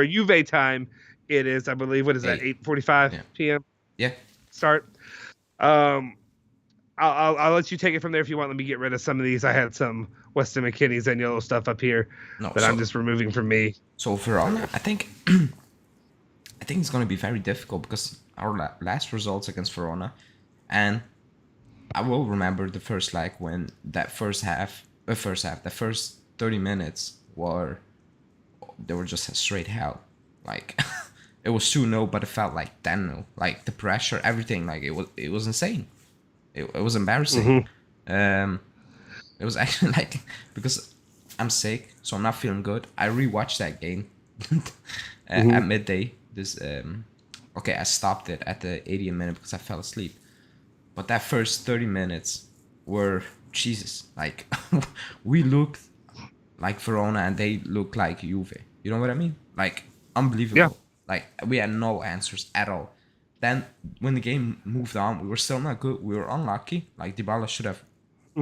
a Juve time. It is, I believe, what is that, 8:45 p.m.? Yeah. Start. I'll let you take it from there if you want. Let me get rid of some of these. I had some Weston McKennies and yellow stuff up here that I'm just removing from me. So Verona, I think it's going to be very difficult because our last results against Verona, and I will remember the first leg when the first 30 minutes they were just a straight hell. It was 2-0, but it felt like 10-0. Like the pressure, everything, it was insane. It was embarrassing. It was actually because I'm sick, so I'm not feeling good. I rewatched that game at midday. I stopped it at the 80th minute because I fell asleep. But that first 30 minutes were Jesus. We looked like Verona and they looked like Juve. You know what I mean? Unbelievable. Yeah. We had no answers at all. Then when the game moved on, we were still not good. We were unlucky. Dybala should have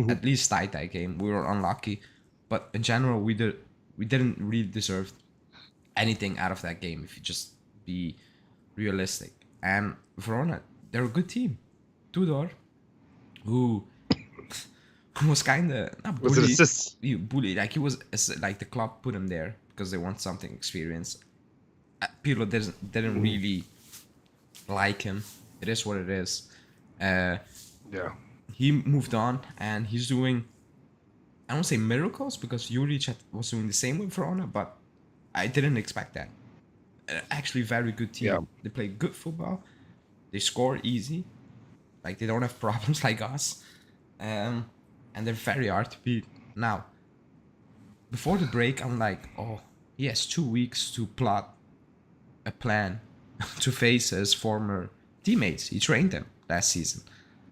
at least tied that game. We were unlucky. But in general, we didn't really deserve anything out of that game if you just be realistic. And Verona, they're a good team. Tudor, who was kind of not bullied. He was the club put him there because they want something experience. Pirlo didn't really like him. It is what it is. Uh, Yeah. he moved on and he's doing, I don't say miracles because Juric was doing the same with Verona, but I didn't expect that. Actually, very good Yeah. team. They play good football. They score easy. Like they don't have problems like us, and they're very hard to beat. Now, before the break, I'm like, oh, he has 2 weeks to plot a plan to face his former teammates. He trained them last season.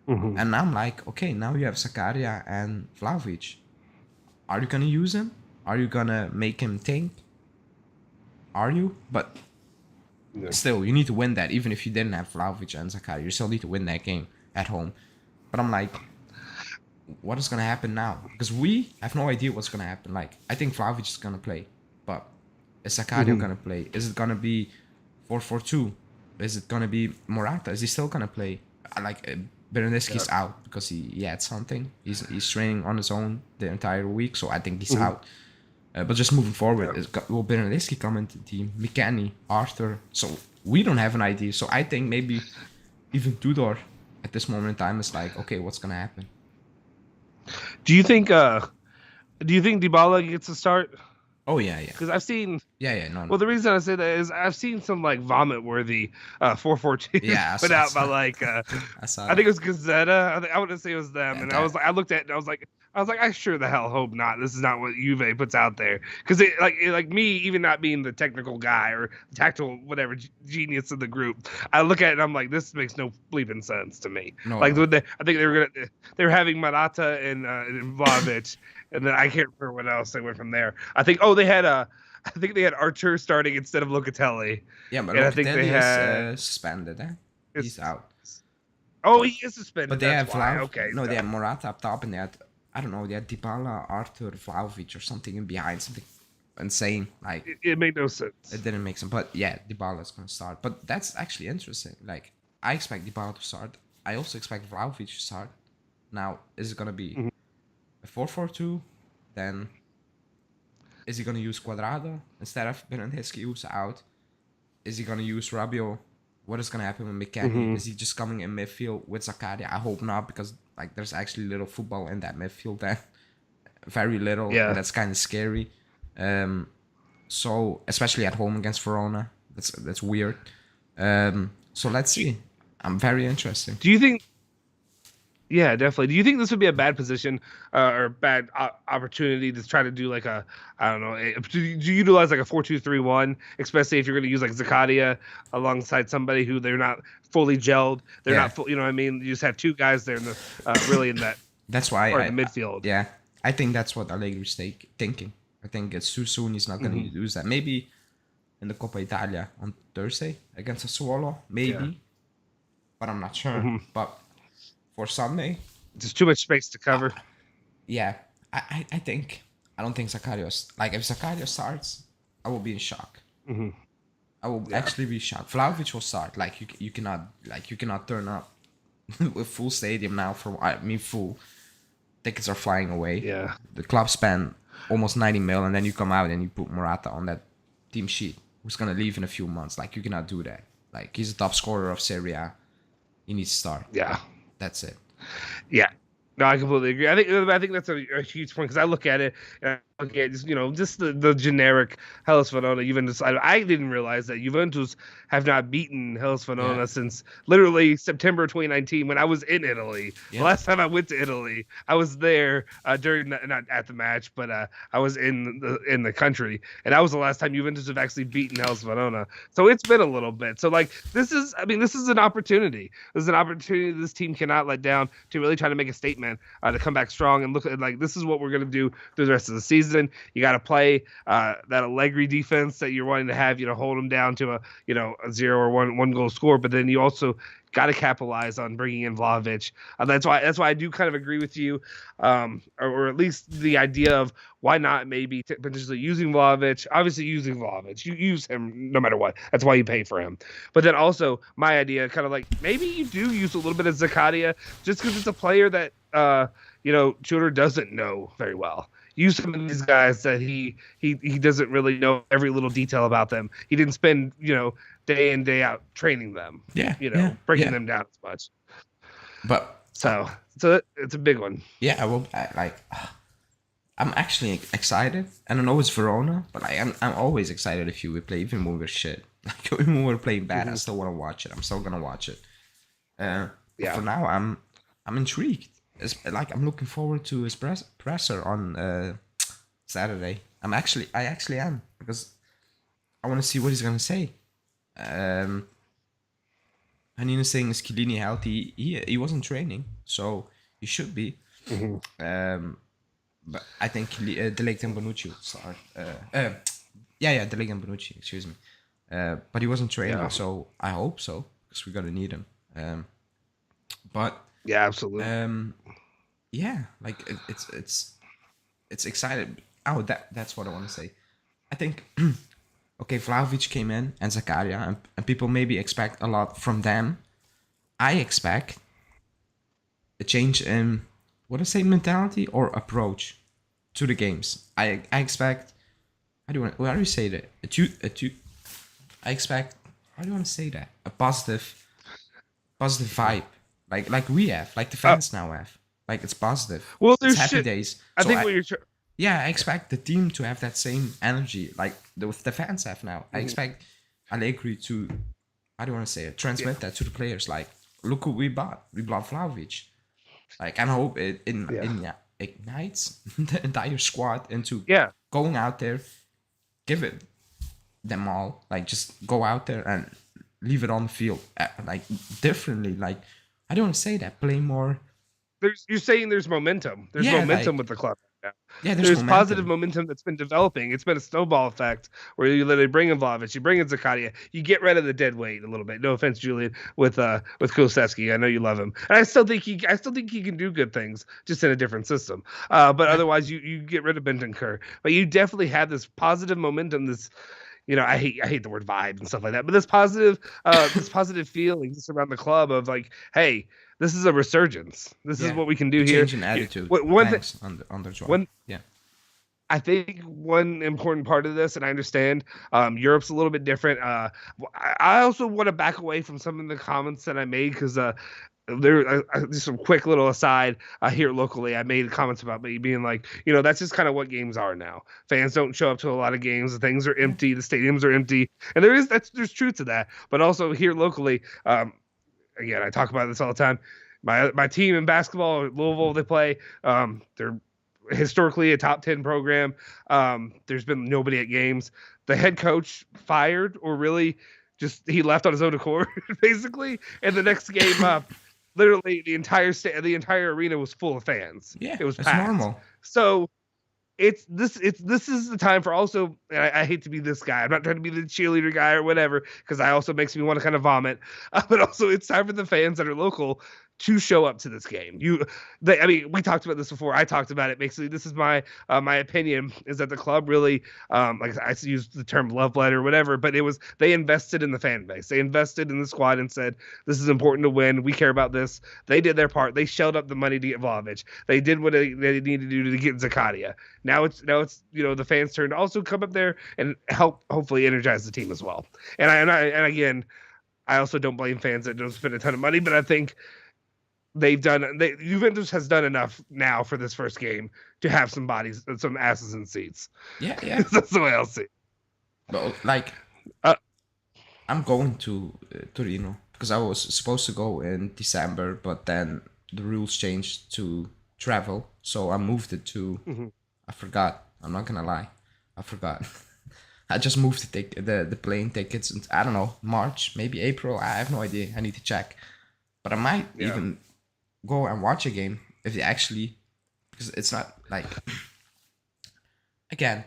Mhm. And I'm like, okay, now you have Zakaria and Vlahovic. Are you gonna use him? Are you gonna make him think? Are you? But Yeah. still, you need to win that. Even if you didn't have Vlahovic and Zakaria, you still need to win that game at home. But I'm like, what is gonna happen now? Because we have no idea what's gonna happen. Like, I think Vlahovic is gonna play, but is Zakaria Mhm. gonna play? Is it gonna be 4-4-2? Is it gonna be Morata? Is he still gonna play? Bernardeschi's Yeah. out because he had something. He's training on his own the entire week, so I think he's Mhm. out. But just moving forward, Yeah. will Bernardeschi come into the team? McKennie, Arthur. So we don't have an idea. So I think maybe even Tudor at this moment in time is like, okay, what's gonna happen? Do you think Dybala gets a start? Oh yeah, yeah, Because I've seen. yeah, yeah. No, no. Well, the reason I say that is I've seen some like vomit worthy 4-4-2s Yeah, put out by like I saw I that. think it was Gazetta. I want to say it was them, Yeah, and that. I looked at it and I was like, I sure the hell hope not. This is not what Juve puts out there because like me, even not being the technical guy or tactical whatever genius of the group, I look at it and I'm like, this makes no bleeping sense to me. No, Like no. I think they were having Morata and Vlahovic, and then I can't remember what else they went from there. I think they had Archer starting instead of Locatelli, Yeah, but and I think they Locatelli is had. suspended. Eh? He's It's, out. oh, But he is but suspended. they That's have why. Okay, No, they so have Morata up top, and they had, I don't know, they had Dybala, Arthur, Vlahovic, or something in behind, something insane. Like it made no it sense. didn't make sense. But yeah, Dybala is gonna start. But that's actually interesting. Like I expect Dybala to start. I also expect Vlahovic to start. Now, is it gonna be Mhm. a 4-4-2? Then is he gonna use Quadrado instead of Bernardeschi, who's out? Is he gonna use Rabiot? What is gonna happen with McKennie? Mhm. Is he just coming in midfield with Zakaria? I hope not, because like there's actually little football in that midfield there, very little, and Yeah. that's kind of scary. Um, so especially at home against Verona, that's weird. So let's Do you, see. I'm very interesting. do you think? Yeah, definitely. Do you think this would be a bad position or bad opportunity to try to do like a I don't know to utilize like a 4-2-3-1, especially if you're going to use like Zakaria alongside somebody who they're not fully gelled, they're Yeah, not full, you know what I mean? You just have two guys there in the really in that that's why part of the midfield. yeah, I think that's what Allegri's thinking. I think it's too soon. He's not gonna Hmm. use that. Maybe in the Coppa Italia on Thursday against Sassuolo, Yeah. maybe, but I'm not sure. Hmm. But for Sunday, Just too much space to cover. yeah, I think I don't think Zakarios, like if Zakario starts, I will be in shock. Hmm. I will Yeah. actually be shocked. Vlahovic will start. Like you cannot turn up with full stadium now. Full tickets are flying away. Yeah. The club spent almost 90 mil, and then you come out and you put Morata on that team sheet, who's gonna leave in a few months. Like you cannot do that. Like he's a top scorer of Serie A. He needs to start. Yeah. That's it. Yeah. No, I completely agree. I think that's a huge point because I look at it and I look at just just the generic Hellas Verona Juventus. I didn't realize that Juventus have not beaten Hellas Yeah. Verona since literally September 2019 when I was in Italy. The Yeah. last time I went to Italy, I was there during not at the match, but I was in the country, and that was the last time Juventus have actually beaten Hellas Verona. So it's been a little bit. So like this is an opportunity. This is an opportunity this team cannot let down to really try to make a statement to come back strong and look at like this is what we're going to do through the rest of the season. You got to play that Allegri defense that you're wanting to have, hold them down to a 0 or one goal score, but then you also got to capitalize on bringing in Vlahovic. That's why I do kind of agree with you, or at least the idea of why not maybe potentially using Vlahovic. Obviously, using Vlahovic, you use him no matter what. That's why you pay for him. But then also my idea, kind of like maybe you do use a little bit of Zakaria just because it's a player that Tudor doesn't know very well. Use some of these guys that he doesn't really know every little detail about them. He didn't spend day in day out training them, Yeah, yeah, breaking yeah. them down as much. But So it's a big one. yeah, I'm actually excited. I don't know it's Verona, but I'm always excited if you would play, even when we're shit. Like even when we're playing bad, I Mhm. still want to watch it. I'm still gonna watch it. But Yeah. for now, I'm intrigued. It's like I'm looking forward to his presser on Saturday. I actually am because I want to see what he's gonna say. Um, Hanina saying is Chiellini healthy? He wasn't training, so he should be. Mhm. But I think De Ligt and Bonucci will start. Yeah, De Ligt and Bonucci, excuse me. But he wasn't training, Yeah. so I hope so because we're gonna need him. But Yeah, absolutely. um, yeah, like it's excited. Oh, that's what I want to say. I think okay, Vlahovic came in and Zakaria, and people maybe expect a lot from them. I expect a change in what do I say mentality or approach to the games. I expect how do you say that? I expect how do you want to say that? A positive vibe. Like we have, like the Uh, fans now have. Like it's positive. well, It's there's happy shit. days. I So think what you're. yeah, I expect the team to have that same energy like the fans have now. I Mhm. expect Allegri to I don't want to say it, Yeah. transmit that to the players. Like, look who we bought. We bought Vlahovic. Like, and I hope Yeah. yeah, ignites the entire squad into Yeah. going out there, give it them all. Like, just go out there and leave it on the field. Like, differently. Like, I don't want to say that. Play more. You're saying there's momentum. There's Yeah, momentum like, with the club right now. yeah, there's There's positive momentum. momentum that's been developing. It's been a snowball effect where you literally bring in Vlahovic, you bring in Zakaria, you get rid of the dead weight a little bit. No offense, Julian, with Kulusevski. I know you love him, and I still think he can do good things, just in a different system. But Yeah, otherwise, you get rid of Bentancur. But you definitely have this positive momentum. This I hate the word vibe and stuff like that, but this positive feeling just around the club of like, hey, this is a resurgence. This is yeah. what we can A do here. change in attitude. One thing, Thanks on the job. one Yeah. I think one important part of this, and I understand Europe's a little bit different. I also want to back away from some of the comments that I made because just some quick little aside here locally. I made comments about me being like, that's just kind of what games are now. Fans don't show up to a lot of games. Things are Yeah. empty. The stadiums are empty, and there's truth to that. But also here locally, again, I talk about this all the time. My team in basketball, Louisville, they play. They're historically a top 10 program. There's been nobody at games. The head coach fired or really just he left on his own accord, basically. And the next game up, literally the entire arena was full of fans. Yeah, It was it's packed. normal. So this is the time for also, and I hate to be this guy, I'm not trying to be the cheerleader guy or whatever, because I also makes me want to kind of vomit, but also it's time for the fans that are local to show up to this game. I mean, we talked about this before. I talked about it. Basically, this is my opinion is that the club really, like I used the term love letter or whatever, but they invested in the fan base. They invested in the squad and said, this is important to win. We care about this. They did their part. They shelled up the money to get Vlahovic. They did what they needed to do to get Zakaria. Now it's the fans' turn to also come up there and help hopefully energize the team as well. And again, I also don't blame fans that don't spend a ton of money, but I think Juventus has done enough now for this first game to have some asses in seats. Yeah, yeah. That's the way I'll see. But like, Uh, I'm going to Torino because I was supposed to go in December, but then the rules changed to travel, so I moved it to. mhm. I forgot. I'm not gonna lie, I forgot. I just moved the plane tickets, and I don't know, March, maybe April. I have no idea. I need to check, but I might Yeah. even go and watch a game if they actually, because it's not like again.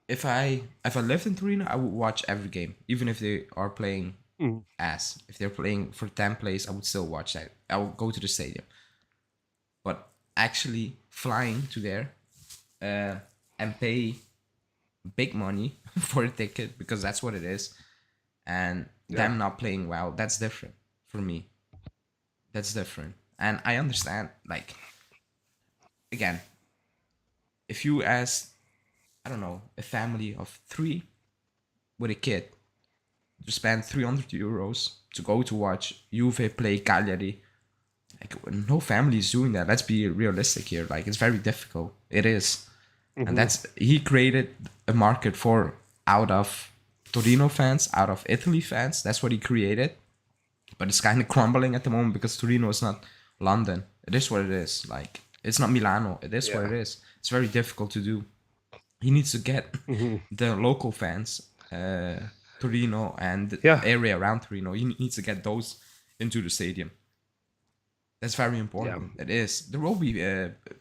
If I lived in Torino, I would watch every game, even if they are playing Mhm. ass. If they're playing for 10 plays, I would still watch that. I would go to the stadium. But actually flying to there and pay big money for a ticket because that's what it is, and Yeah. them not playing well, that's different for me. That's different. And I understand, like, again, if you ask, I don't know, a family of three with a kid, to spend 300 euros to go to watch Juve play Cagliari. Like, no family is doing that. Let's be realistic here. Like, it's very difficult. It is. And he created a market for out of Torino fans, out of Italy fans. That's what he created. But it's kind of crumbling at the moment because Torino is not London. It is what it is. Like, it's not Milano. It is what it is. It's very difficult to do. He needs to get the local fans, Torino and the area around Torino. He needs to get those into the stadium. That's very important. It is. There will be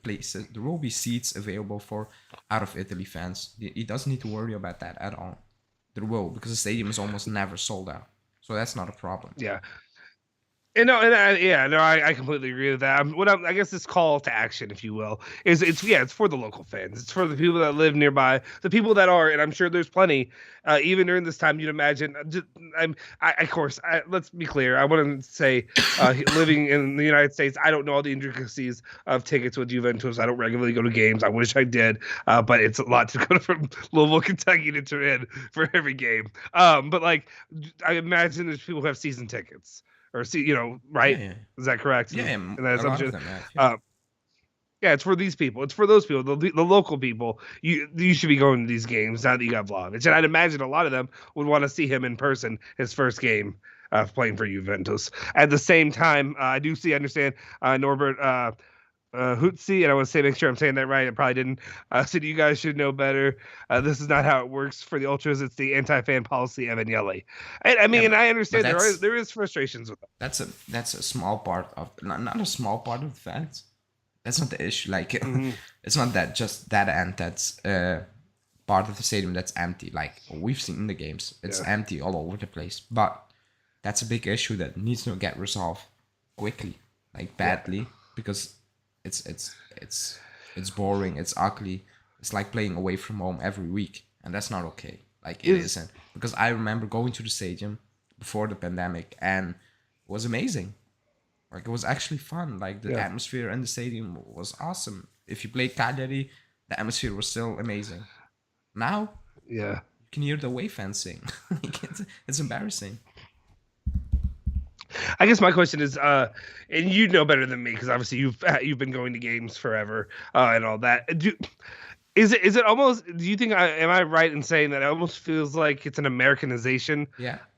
places. There will be seats available for out of Italy fans. He doesn't need to worry about that at all. There will, because the stadium is almost never sold out. So that's not a problem. Yeah. I completely agree with that. I guess this call to action, if you will, it's for the local fans. It's for the people that live nearby, the people that are, and I'm sure there's plenty, even during this time. You'd imagine. Let's be clear. I want to say, living in the United States, I don't know all the intricacies of tickets with Juventus. I don't regularly go to games. I wish I did, but it's a lot to go from Louisville, Kentucky to Turin for every game. But like, I imagine there's people who have season tickets. Or right? Yeah. Is that correct? Yeah, and that's a lot of them have, it's for these people. It's for those people, the local people. You should be going to these games now that you have Vlahovic. And I'd imagine a lot of them would want to see him in person, his first game playing for Juventus. At the same time, I understand Norbert Hootsie, and I want to say, make sure I'm saying that right. I probably didn't. So you guys should know better. This is not how it works for the Ultras. It's the anti-fan policy of Agnelli. And I understand there is frustrations with that. That's a small part of not a small part of the fans. That's not the issue. Like it's not that just that end that's part of the stadium that's empty. Like we've seen in the games, it's empty all over the place. But that's a big issue that needs to get resolved quickly, like badly, because it's boring, it's ugly. It's like playing away from home every week, and that's not okay. Like it isn't, because I remember going to the stadium before the pandemic, and it was amazing. Like it was actually fun. Like the atmosphere in the stadium was awesome. If you played Cagliari, the atmosphere was still amazing. Now, you can hear the away fans sing. It's embarrassing. I guess my question is, and you know better than me because obviously you've been going to games forever and all that. Is it almost? Do you think am I right in saying that it almost feels like it's an Americanization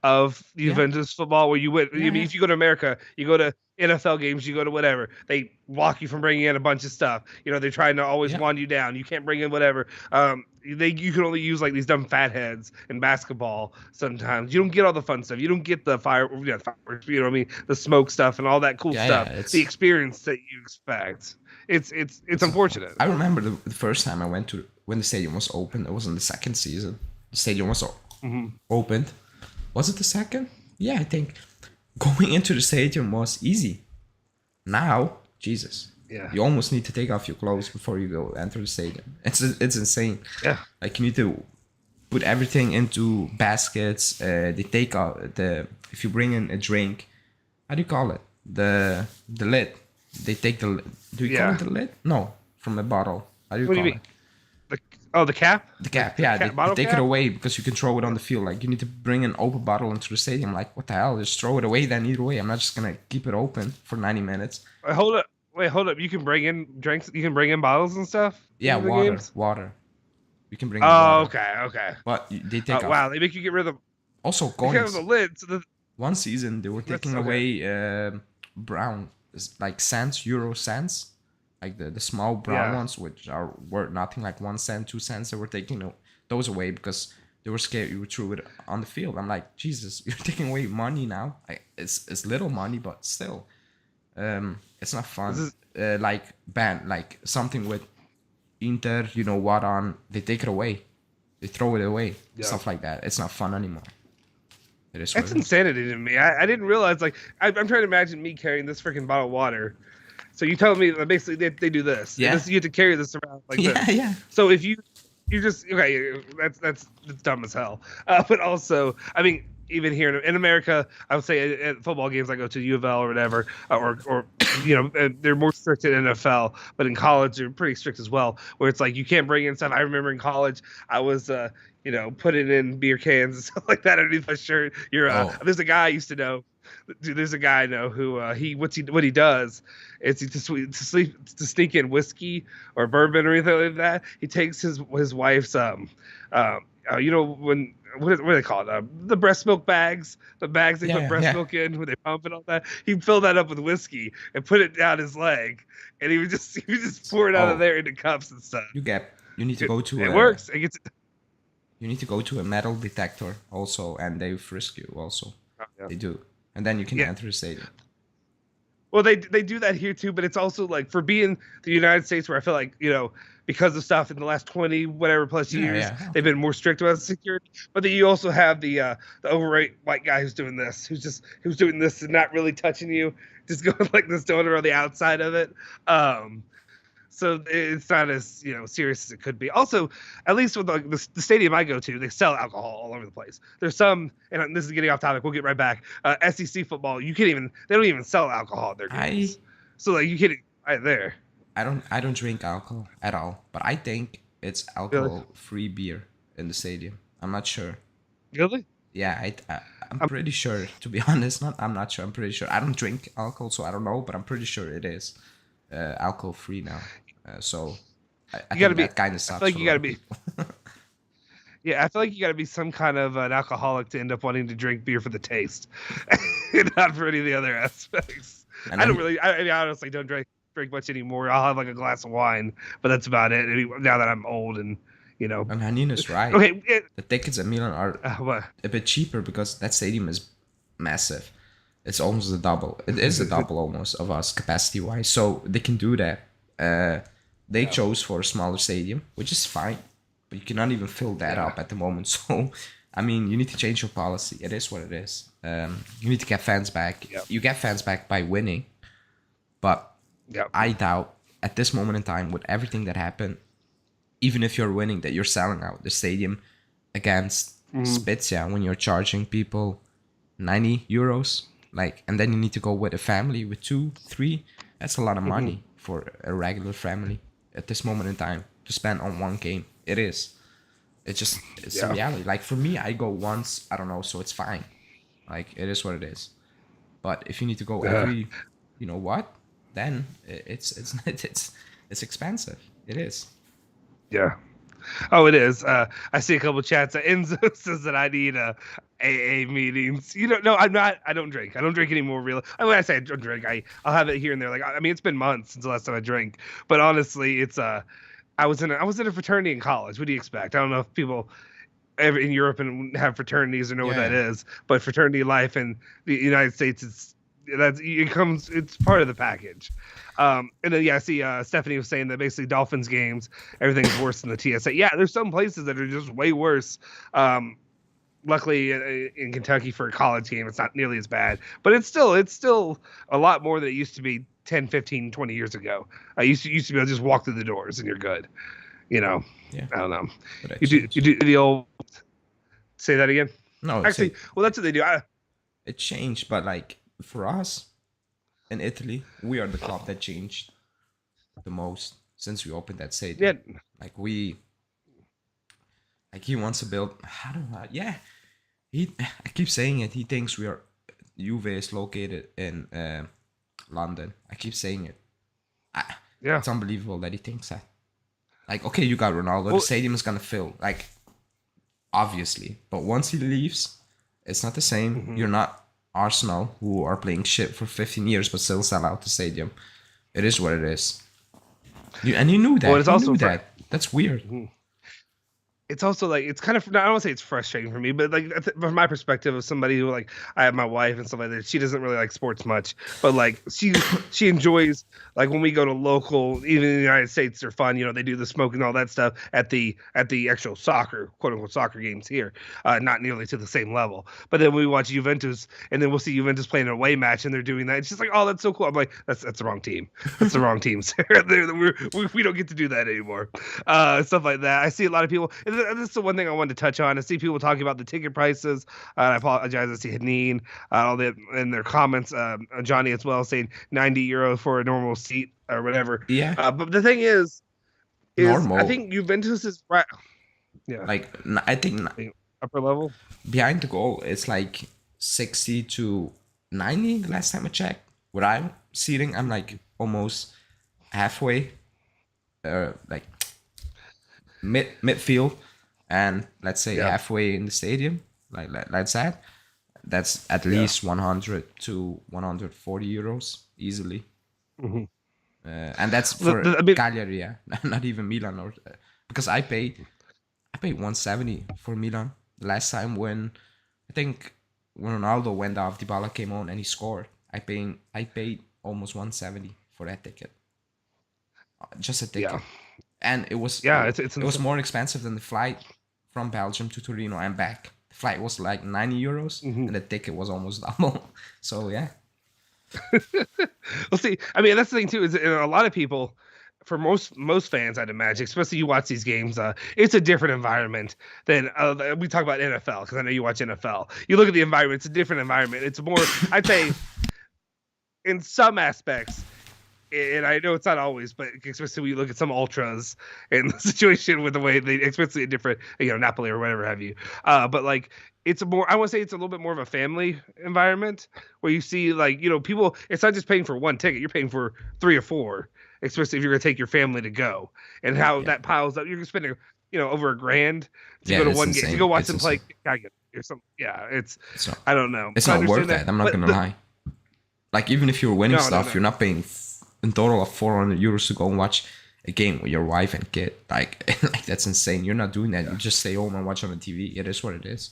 of Juventus football? Where you went, if you go to America, you go to NFL games, you go to whatever, they block you from bringing in a bunch of stuff. They're trying to always wind you down. You can't bring in whatever. You can only use like these dumb fatheads in basketball. Sometimes you don't get all the fun stuff. You don't get the fireworks. You know what I mean? The smoke stuff and all that cool stuff. The experience that you expect. It's unfortunate. I remember the first time I went to when the stadium was open. It was in the second season. The stadium was opened. Was it the second? Yeah, I think going into the stadium was easy. Now, Jesus. Yeah. You almost need to take off your clothes before you go enter the stadium. It's insane. Yeah. Like you need to put everything into baskets. They take out if you bring in a drink, how do you call it? The lid. They take the. Do you call it the lid? No, from a bottle. How do you call it? The cap? The cap, yeah. They take it away because you can throw it on the field. Like, you need to bring an open bottle into the stadium. Like, what the hell? Just throw it away then either way. I'm not just going to keep it open for 90 minutes. Hold up. You can bring in drinks? You can bring in bottles and stuff? Yeah, water. You can bring in water. Okay. But they take off. Wow, they make you get rid of the... Also, coins. The lid. So one season, they were taking away brown, like cents, euro cents. Like the small brown ones, which are worth nothing, like 1 cent, 2 cents. They were taking those away because they were scared you would throw it on the field. I'm like, Jesus, you're taking away money now. It's little money, but still, it's not fun. Like something with Inter, what on? They take it away, they throw it away, stuff like that. It's not fun anymore. It is. That's insanity to me. I didn't realize. Like, I'm trying to imagine me carrying this freaking bottle of water. So you tell me that basically they do this. Yeah. You have to carry this around like this. Yeah. So if you just that's dumb as hell. But also, I mean, even here in America, I would say at football games I go to U of L or whatever, or they're more strict in NFL, but in college they're pretty strict as well. Where it's like you can't bring in stuff. I remember in college I was putting in beer cans and stuff like that underneath my shirt. Oh, There's a guy I used to know. Dude, there's a guy I know who what he does is to sneak in whiskey or bourbon or anything like that. He takes his wife's when what do they call it? The breast milk bags, the bags they put yeah, breast yeah. milk in when they pump and all that. He filled that up with whiskey and put it down his leg, and he would just pour it out of Oh, there into cups and stuff. you need to It, go to it a works. It gets. you need to go to a metal detector also, and they frisk you also. Oh, yeah. They do, and then you can Yeah. enter the stadium. Well, they do that here too, but it's also like for being the United States, where I feel like because of stuff in the last 20 whatever plus Yeah, years, yeah. they've been more strict about security. But then you also have the overweight white guy who's doing this, who's doing this and not really touching you, just going like this, doing it on the outside of it. So it's not as serious as it could be. Also, at least with the stadium I go to, they sell alcohol all over the place. There's some, and this is getting off topic. We'll get right back. SEC football, they don't even sell alcohol at their I games. So like you can't right there. I don't drink alcohol at all, but I think it's Really? alcohol-free beer in the stadium. I'm not sure. Really? Yeah, I'm Um, pretty sure. To be honest, I'm not sure. I'm pretty sure. I don't drink alcohol, so I don't know, but I'm pretty sure it is alcohol-free now. So I you got to think be. that kind of I feel sucks like for you a got lot to of be. people. Yeah, I feel like you got to be some kind of an alcoholic to end up wanting to drink beer for the taste, not for any of the other aspects. And I don't then really. I honestly don't drink much anymore. I'll have like a glass of wine, but that's about it. Now that I'm old and you know. and Hanina's right. Okay. The tickets at Milan are What? a bit cheaper because that stadium is massive. It's almost the double. It is the double almost of us capacity wise. So they can do that. They chose for a smaller stadium, which is fine, but you cannot even fill that up at the moment. So, I mean, you need to change your policy. It is what it is. You need to get fans back. Yep. You get fans back by winning, but Yeah. I doubt at this moment in time with everything that happened, even if you're winning, that you're selling out the stadium against Spezia when you're charging people 90 euros. Like, and then you need to go with a family with 2, 3. That's a lot of money for a regular family at this moment in time to spend on one game. It is. It's a reality. Like for me, I go once, I don't know, so it's fine. Like it is what it is. But if you need to go every, you know what, then it's expensive. It is. Yeah. Oh, it is. I see a couple chats. Enzo says that I need AA meetings. No, I'm not. I don't drink. I don't drink anymore. Really. I mean, when I say I don't drink, I'll have it here and there. Like, I mean, it's been months since the last time I drank. But honestly, it's I was in a fraternity in college. What do you expect? I don't know if people ever in Europe and have fraternities or know what that Yeah. is. But fraternity life in the United States, it's part of the package. And then I see Stephanie was saying that basically Dolphins games, everything's worse than the TSA. Yeah, there's some places that are just way worse. Luckily in Kentucky for a college game, it's not nearly as bad, but it's still a lot more than it used to be 10, 15, 20 years ago. I used to be able to just walk through the doors and you're good. Yeah. I don't know. But it You changed. do the old say that again. No, Actually, well, that's what they do. it changed, but like for us in Italy, we are the club that changed the most since we opened that stadium. Yeah, Like he wants to build. I don't know. Yeah, I keep saying it. He thinks Juve is located in London. I keep saying it. yeah. It's unbelievable that he thinks that. Like, okay, you got Ronaldo. Well, the stadium is gonna fill. Like, obviously, but once he leaves, it's not the same. You're not Arsenal, who are playing shit for 15 years but still sell out the stadium. It is what it is. You knew that. Well, it's You also knew that. That's weird. it's also like it's kind of I don't want to say it's frustrating for me, but like from my perspective of somebody who like I have my wife and stuff like that, she doesn't really like sports much, but like she enjoys like when we go to local, even in the United States, they're fun. They do the smoke and all that stuff at the actual soccer, quote unquote soccer games here, not nearly to the same level. But then we watch Juventus, and then we'll see Juventus playing an away match, and they're doing that. It's just like, oh, that's so cool. I'm like, that's the wrong team. That's the wrong team, Sarah. We don't get to do that anymore. Stuff like that. I see a lot of people, and this is the one thing I wanted to touch on. I see people talking about the ticket prices. I apologize. I see Haneen, all the in their comments, Johnny as well, saying 90 euros for a normal seat or whatever. Yeah, But the thing is I normal. think Juventus is right. Yeah, Like I think upper level. behind the goal, it's like 60 to 90 the last time I checked. Where I'm seating, I'm like almost halfway, like midfield, and let's say halfway in the stadium. Like that. That's at least 100 to 140 euros easily. Mm-hmm. And that's for I mean, Cagliari, yeah, not even Milan, or because I paid 170 for Milan the last time when I think when Ronaldo went off, Dybala came on and he scored. I paid almost 170 for that ticket, just a ticket, and it was it was more expensive than the flight from Belgium to Torino and back. The flight was like 90 euros, and the ticket was almost double. So yeah. Well, see, I mean, that's the thing too. Is a lot of people, for most fans, I'd imagine, especially you watch these games, it's a different environment than we talk about NFL because I know you watch NFL. You look at the environment; it's a different environment. It's more, I'd say, in some aspects, and I know it's not always, but especially when you look at some ultras and the situation with the way they, especially a different, Napoli or whatever have you. But like, it's a more, I want to say it's a little bit more of a family environment where you see like, people, it's not just paying for one ticket, you're paying for 3 or 4, especially if you're going to take your family to go, and how that piles up. You're spending, over $1,000 to go to one game, to go watch them play or something. Yeah. I don't know. It's not worth that. I'm not going to lie. Like, even if you're winning stuff, you're not paying in total of 400 euros to go and watch a game with your wife and kid. Like that's insane. You're not doing that. You just stay home and watch on the TV. It is what it is.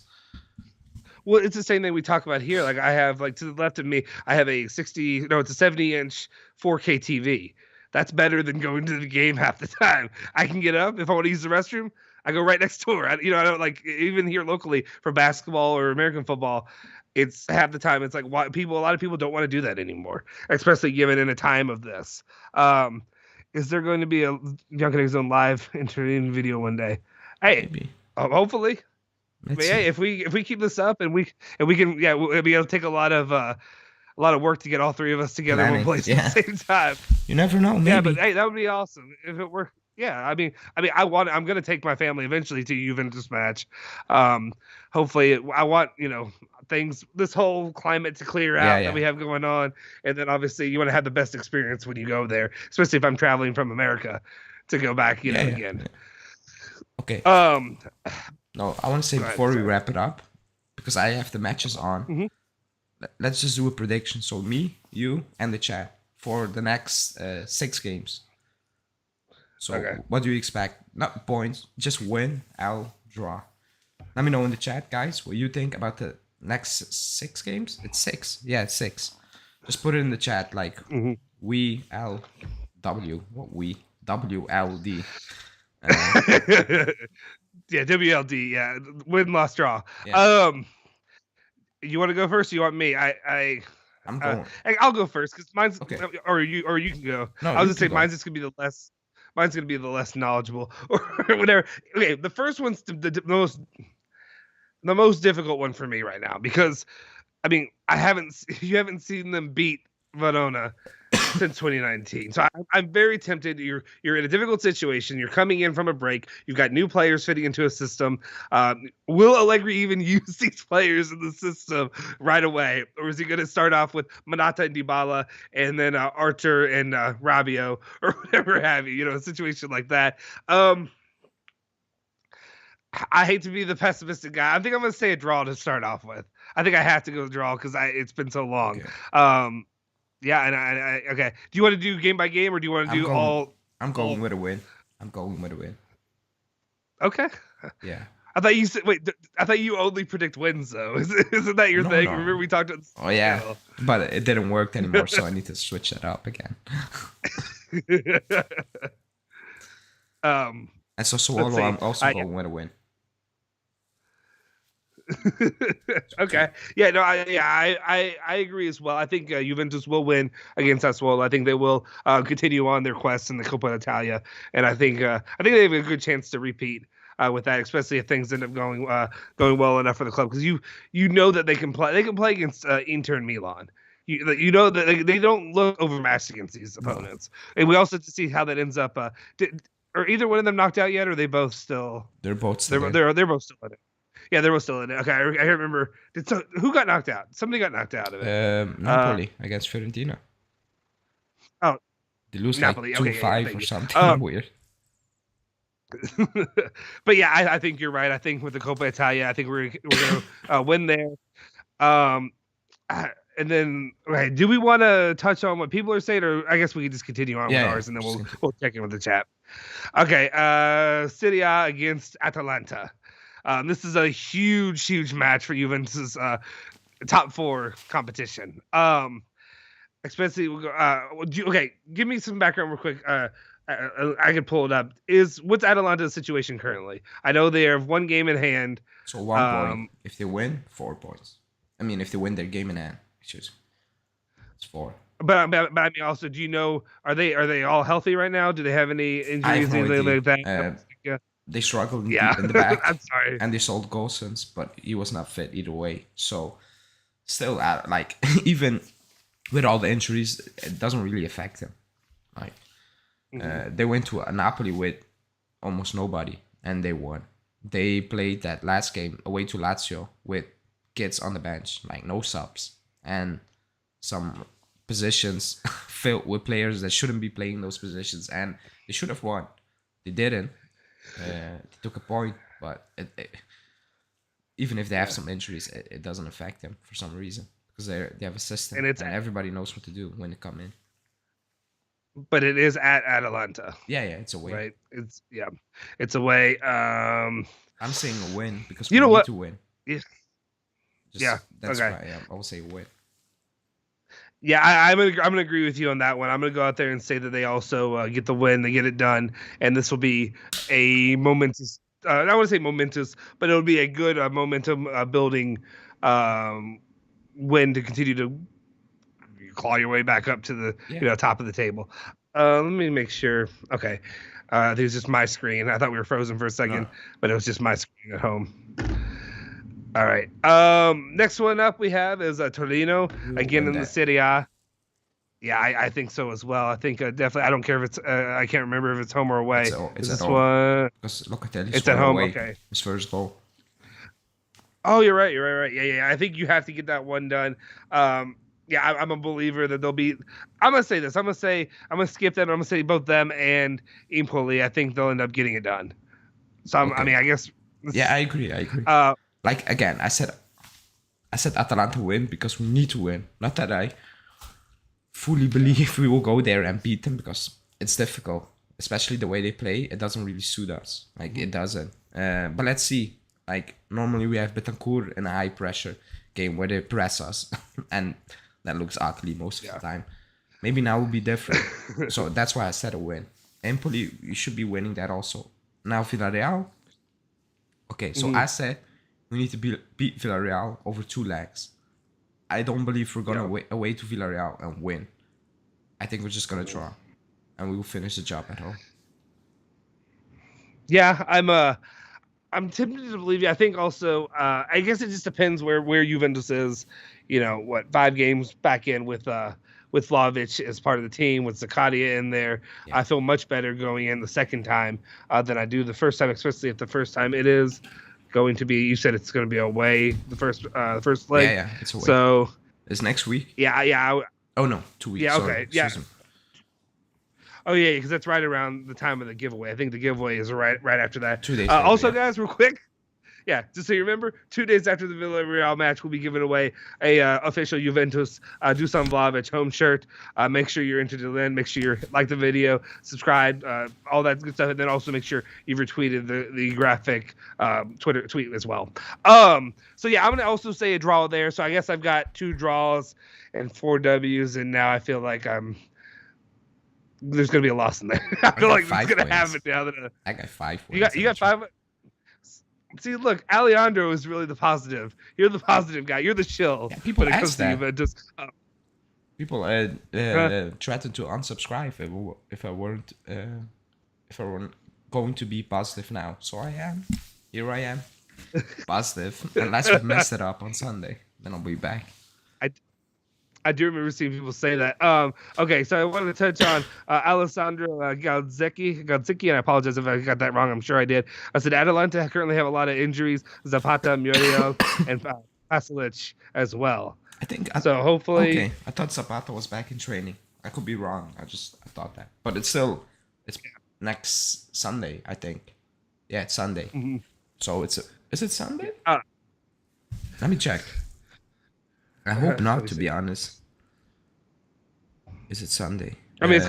Well, it's the same thing we talk about here. Like, I have, like, to the left of me, I have it's a 70-inch 4K TV. That's better than going to the game half the time. I can get up if I want to use the restroom. I go right next door. I don't, like, even here locally for basketball or American football, it's half the time. It's like, a lot of people don't want to do that anymore, especially given in a time of this. Is there going to be a Bianconerizonechannel Zone live interview video one day? Hey, hopefully. But yeah, if we keep this up and we can, we'll be able to take a lot of work to get all 3 of us together in one place at the same time. You never know. Maybe. Yeah, but hey, that would be awesome if it were. Yeah, I'm going to take my family eventually to a Juventus match. Hopefully, I want things, this whole climate to clear out that we have going on, and then obviously you want to have the best experience when you go there, especially if I'm traveling from America to go back, again. Yeah. Okay. No, I want to say before we wrap it up, because I have the matches on, let's just do a prediction. So me, you, and the chat for the next 6 games. So what do you expect? Not points, just win, I'll draw. Let me know in the chat, guys, what you think about the next 6 games. It's 6. Yeah, it's 6. Just put it in the chat, like we, L, W. What we? WLD. Yeah, WLD. Yeah, win, loss, draw. Yeah. You want to go first? Or you want me? I'm going. I'll go first because mine's or you can go. No, I was gonna say mine's just gonna be the less. Mine's gonna be the less knowledgeable or whatever. Okay, the first one's the most difficult one for me right now because, I mean, you haven't seen them beat Verona since 2019. So I'm very tempted. You're in a difficult situation. You're coming in from a break. You've got new players fitting into a system. Will Allegri even use these players in the system right away? Or is he going to start off with Manata and Dybala and then Archer and Rabiot or whatever have you? A situation like that. I hate to be the pessimistic guy. I think I'm going to say a draw to start off with. I think I have to go draw because it's been so long. Okay. Yeah, and I okay. Do you want to do game by game, or do you want to do all? I'm going with a win. Okay. Yeah. I thought you said. Wait, I thought you only predict wins, though. Isn't that your thing? No. Remember we talked about. Oh yeah, but it didn't work anymore, so I need to switch that up again. And so Sassuolo, I'm also going with a win. Okay. Yeah. No. I agree as well. I think Juventus will win against Sassuolo. I think they will continue on their quest in the Coppa Italia, and I think they have a good chance to repeat. with that, especially if things end up going well enough for the club, because you know that they can play against Inter and Milan. You know that they don't look overmatched against these opponents, and we also have to see how that ends up. Are either one of them knocked out yet, or are they both still? They're both still They're both still in it. Yeah, they're both still in it. Okay, I remember. Who got knocked out? Somebody got knocked out of it. Napoli against Fiorentina. Oh, They lose Napoli. like 2-5 or something weird. But yeah, I think you're right. I think with the Coppa Italia, I think we're gonna win there. And then, okay, do we want to touch on what people are saying, or I guess we can just continue on with ours, and then we'll check in with the chat. Okay, Serie A against Atalanta. This is a huge match for Juventus' top 4 competition. Especially, okay, give me some background real quick. I can pull it up. What's Atalanta's situation currently? I know they have 1 game in hand. So 1 point. If they win, 4 points. I mean, if they win their game in hand, it's 4. But I mean, also, do you know, are they all healthy right now? Do they have any injuries, anything like that? They struggled in the back. I'm sorry. And they sold Gosens, but he was not fit either way. So still, like, even with all the injuries, it doesn't really affect him. Like, they went to Napoli with almost nobody, and they won. They played that last game away to Lazio with kids on the bench, like no subs, and some positions filled with players that shouldn't be playing those positions, and they should have won. They didn't. They took a point, but even if they have some injuries, it doesn't affect them for some reason, because they have a system, and everybody knows what to do when they come in. But it is at Atalanta. Yeah, it's a win. Right? It's a way. I'm saying a win because we need to win. Yeah. That's why I will say win. Yeah, I'm gonna agree with you on that one. I'm gonna go out there and say that they also get the win, they get it done, and this will be a momentous. I don't want to say momentous, but it'll be a good momentum building win to continue to claw your way back up to the top of the table. Let me make sure. Okay, it was just my screen. I thought we were frozen for a second, but it was just my screen at home. All right. Next one up we have is Torino again in the Serie A. Yeah, I think so as well. I think definitely. I don't care if it's. I can't remember if it's home or away. It's at home. Because it's at home. Okay. His first goal. Oh, you're right. Yeah. I think you have to get that one done. Yeah, I'm a believer that they'll be. I'm gonna say this. I'm gonna skip that. I'm gonna say both them and Empoli. I think they'll end up getting it done. So I mean, I guess. Yeah, I agree. Like, again, I said Atalanta win because we need to win. Not that I fully believe we will go there and beat them, because it's difficult, especially the way they play. It doesn't really suit us. Like, it doesn't. But let's see. Like, normally we have Betancourt in a high pressure game where they press us, and that looks ugly most of the time. Maybe now will be different. So that's why I said a win. Empoli, you should be winning that also. Now Villarreal. Okay, so I said we need to beat Villarreal over 2 legs. I don't believe we're gonna away to Villarreal and win. I think we're just gonna draw, and we will finish the job at home. Yeah, I'm tempted to believe you. I think also, I guess it just depends where Juventus is. 5 games back in with Vlahovic as part of the team, with Zakaria in there. Yeah. I feel much better going in the second time than I do the first time, especially if the first time it is going to be. You said it's going to be away the first leg. Yeah, it's away. So it's next week. Yeah. Oh no, 2 weeks. Yeah, okay, sorry. yeah. Oh yeah, because that's right around the time of the giveaway. I think the giveaway is right after that. 2 days. Also, guys, real quick. Yeah, just so you remember, 2 days after the Villarreal match, we'll be giving away a official Juventus Dusan Vlahovic home shirt. Make sure you're entered to win. Make sure you like the video, subscribe, all that good stuff, and then also make sure you've retweeted the graphic Twitter tweet as well. So yeah, I'm gonna also say a draw there. So I guess I've got 2 draws and 4 W's, and now I feel like there's gonna be a loss in there. I feel like it's gonna happen now that I got 5 wins. You got 5. See, look, Alejandro is really the positive. You're the positive guy. You're the chill. Yeah, people ask that. People threatened to unsubscribe if I weren't going to be positive now. So I am. Here I am. Positive. Unless we messed it up on Sunday. Then I'll be back. I do remember seeing people say that. Okay, so I wanted to touch on Alessandro Galzicki, and I apologize if I got that wrong. I'm sure I did. I said Atalanta currently have a lot of injuries. Zapata, Muriel, and Pasalic as well. I think. So hopefully. Okay, I thought Zapata was back in training. I could be wrong. I thought that, but it's next Sunday. I think. Yeah, it's Sunday. Mm-hmm. So is it Sunday? Let me check. I hope not, to be honest. Is it Sunday? I mean,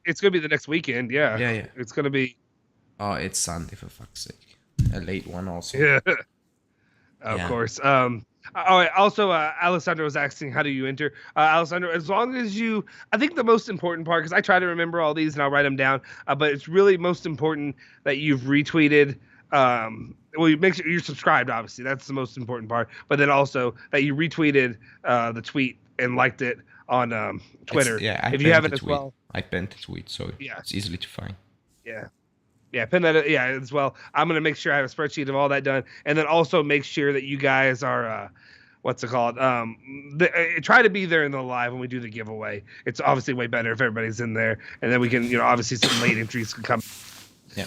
it's gonna be the next weekend. Yeah. Yeah. It's gonna be. Oh, it's Sunday, for fuck's sake. A late one also. Yeah. Of course. Also, Alessandro was asking, how do you enter? Alessandro, as long as you, I think the most important part, because I try to remember all these and I'll write them down, but it's really most important that you've retweeted. Well, you make sure you're subscribed, obviously. That's the most important part. But then also that you retweeted the tweet and liked it on Twitter. If you haven't as well. I pinned the tweet, so it's easily to find. Yeah, pin that. Yeah, as well. I'm gonna make sure I have a spreadsheet of all that done, and then also make sure that you guys are, what's it called? Try to be there in the live when we do the giveaway. It's obviously way better if everybody's in there, and then we can, obviously some late entries can come. Yeah.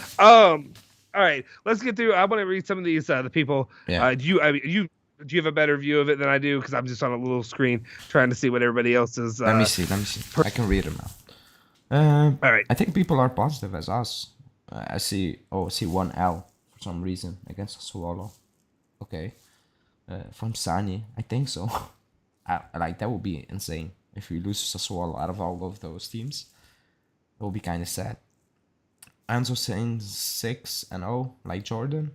All right, let's get through. I want to read some of these the people. Yeah. Do you have a better view of it than I do? Because I'm just on a little screen trying to see what everybody else is. Let me see. I can read them now. All right. I think people are positive as us. I see 1L for some reason against Sassuolo. Okay. From Sani, I think so. Like that would be insane if we lose Sassuolo out of all of those teams. It would be kind of sad. Anzo saying 6-0 like Jordan.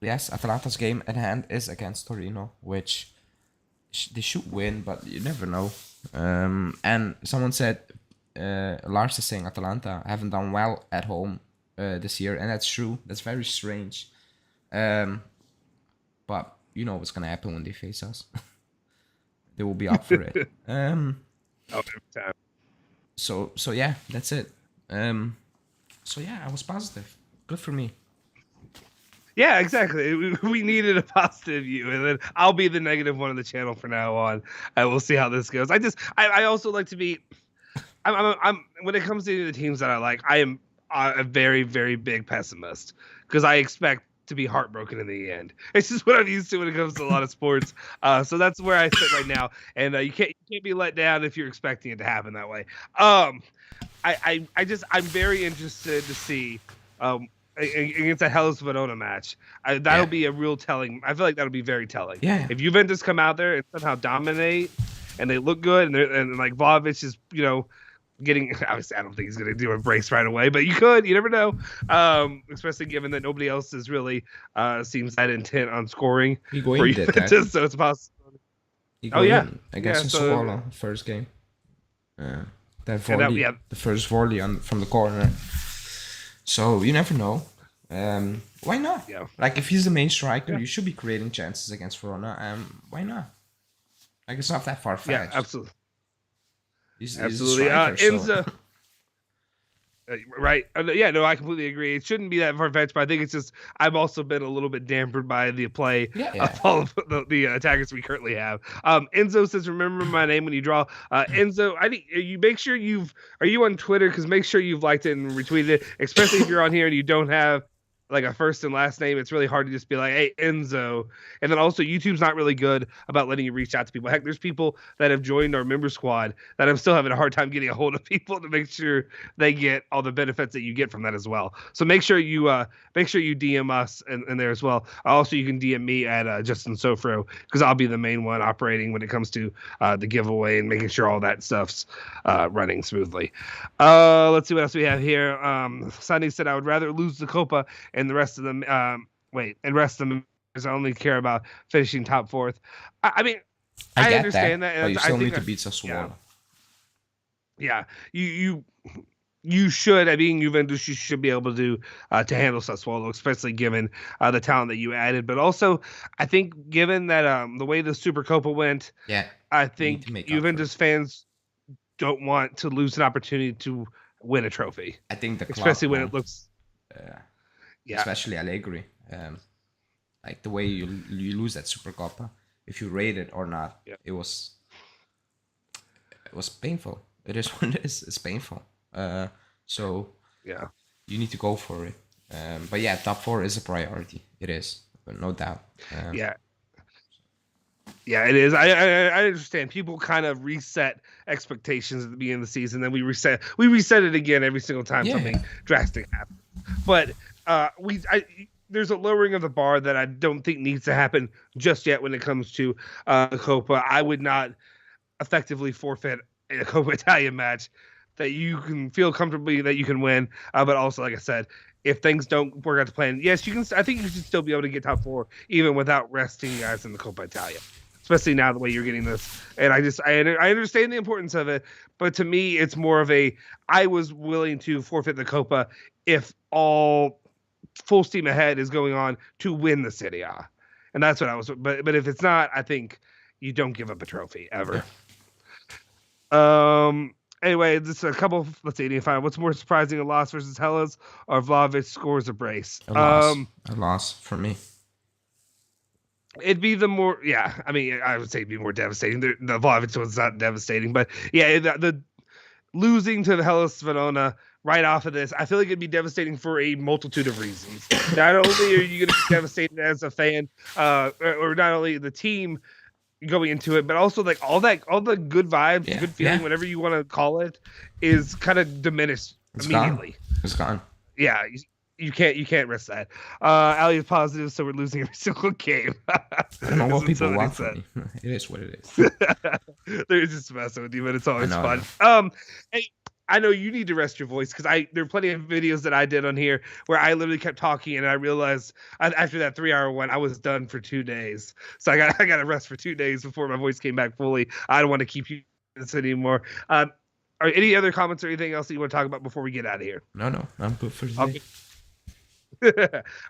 Yes, Atalanta's game at hand is against Torino, which they should win, but you never know. And someone said, Lars is saying Atalanta haven't done well at home this year, and that's true. That's very strange. But you know what's gonna happen when they face us. They will be up for it. Every time. So yeah, that's it. So yeah, I was positive. Good for me. Yeah, exactly. We needed a positive you, and then I'll be the negative one on the channel from now on. We'll see how this goes. I also like to be. I'm when it comes to the teams that I like, I am a very, very big pessimist because I expect to be heartbroken in the end. It's just what I'm used to when it comes to a lot of sports. So that's where I sit right now, and you can't be let down if you're expecting it to happen that way. I'm very interested to see against that Hellas Verona match. That'll be a real telling. I feel like that'll be very telling. Yeah. If Juventus come out there and somehow dominate, and they look good, and like Vlahovic is, getting, obviously I don't think he's going to do a brace right away, but you never know. Especially given that nobody else is really seems that intent on scoring. Higuain did that. So it's possible. Against Sassuolo, first game. That volley, the first volley from the corner. So you never know. Why not? Yeah. Like if he's the main striker, you should be creating chances against Verona. Why not? Like it's not that far fetched. Yeah, absolutely. He's absolutely. A striker, Enzo. Right. Yeah, no, I completely agree. It shouldn't be that far-fetched, but I think it's just I've also been a little bit dampened by the play of all of the attackers we currently have. Enzo says, remember my name when you draw. Enzo, you make sure are you on Twitter? Because make sure you've liked it and retweeted it, especially if you're on here and you don't have like a first and last name. It's really hard to just be like, hey, Enzo. And then also YouTube's not really good about letting you reach out to people. Heck, there's people that have joined our member squad that I'm still having a hard time getting a hold of people to make sure they get all the benefits that you get from that as well. So make sure you DM us in there as well. Also, you can DM me at Justin Sofro because I'll be the main one operating when it comes to the giveaway and making sure all that stuff's running smoothly. Let's see what else we have here. Sunny said, I would rather lose the Copa and the rest of them, rest of them is only care about finishing top fourth. I mean, I understand that. But you still need to beat Sassuolo. Yeah, you should. I mean, Juventus, you should be able to handle Sassuolo, especially given the talent that you added. But also, I think given that the way the Super Copa went, I think Juventus fans don't want to lose an opportunity to win a trophy. I think the club, especially when it looks, especially Allegri, like the way you lose that Supercoppa, if you rate it or not, it was painful. It is what it is. It's painful. So yeah, you need to go for it. But yeah, top 4 is a priority. It is, but no doubt. Yeah, it is. I understand. People kind of reset expectations at the beginning of the season, then we reset it again every single time something drastic happens. But there's a lowering of the bar that I don't think needs to happen just yet when it comes to the Copa. I would not effectively forfeit a Coppa Italia match that you can feel comfortably that you can win. But also, like I said, if things don't work out to plan, yes, you can. I think you should still be able to get top 4 even without resting guys in the Coppa Italia, especially now the way you're getting this. And I understand the importance of it, but to me, it's more of I was willing to forfeit the Coppa if all full steam ahead is going on to win the Serie A. And that's what I was. But if it's not, I think you don't give up a trophy ever. Anyway, this a couple. Let's see. What's more surprising, a loss versus Hellas, or Vlahovic scores a brace? A loss for me. It'd be the more. Yeah, I mean, I would say it'd be more devastating. The Vlahovic one's not devastating, but yeah, the losing to the Hellas Verona right off of this, I feel like it'd be devastating for a multitude of reasons. Not only are you going to be devastated as a fan, or not only the team going into it, but also like all the good vibes, good feeling, whatever you want to call it, is kind of diminished immediately. It's gone. Yeah, you can't risk that. Ali is positive, so we're losing every single game. I don't know what people want from me. It is what it is. They're just messing with you, but it's always fun. Hey, I know you need to rest your voice, because there are plenty of videos that I did on here where I literally kept talking, and I realized after that 3-hour one, I was done for 2 days. So I got to rest for 2 days before my voice came back fully. I don't want to keep you this anymore. Are any other comments or anything else that you want to talk about before we get out of here? No, I'm good for today. Okay.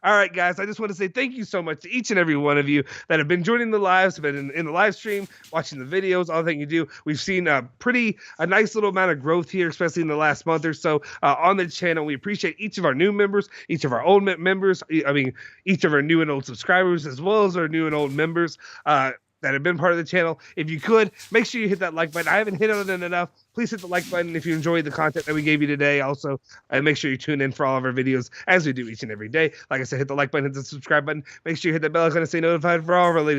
All right, guys, I just want to say thank you so much to each and every one of you that have been joining the lives, have been in the live stream, watching the videos, all that you do. We've seen a nice little amount of growth here, especially in the last month or so on the channel. We appreciate each of our new members, each of our old members. I mean, each of our new and old subscribers, as well as our new and old members that have been part of the channel. If you could, make sure you hit that like button. I haven't hit on it enough. Please hit the like button if you enjoyed the content that we gave you today. Also, make sure you tune in for all of our videos as we do each and every day. Like I said, hit the like button, hit the subscribe button. Make sure you hit the bell icon to stay notified for all of our latest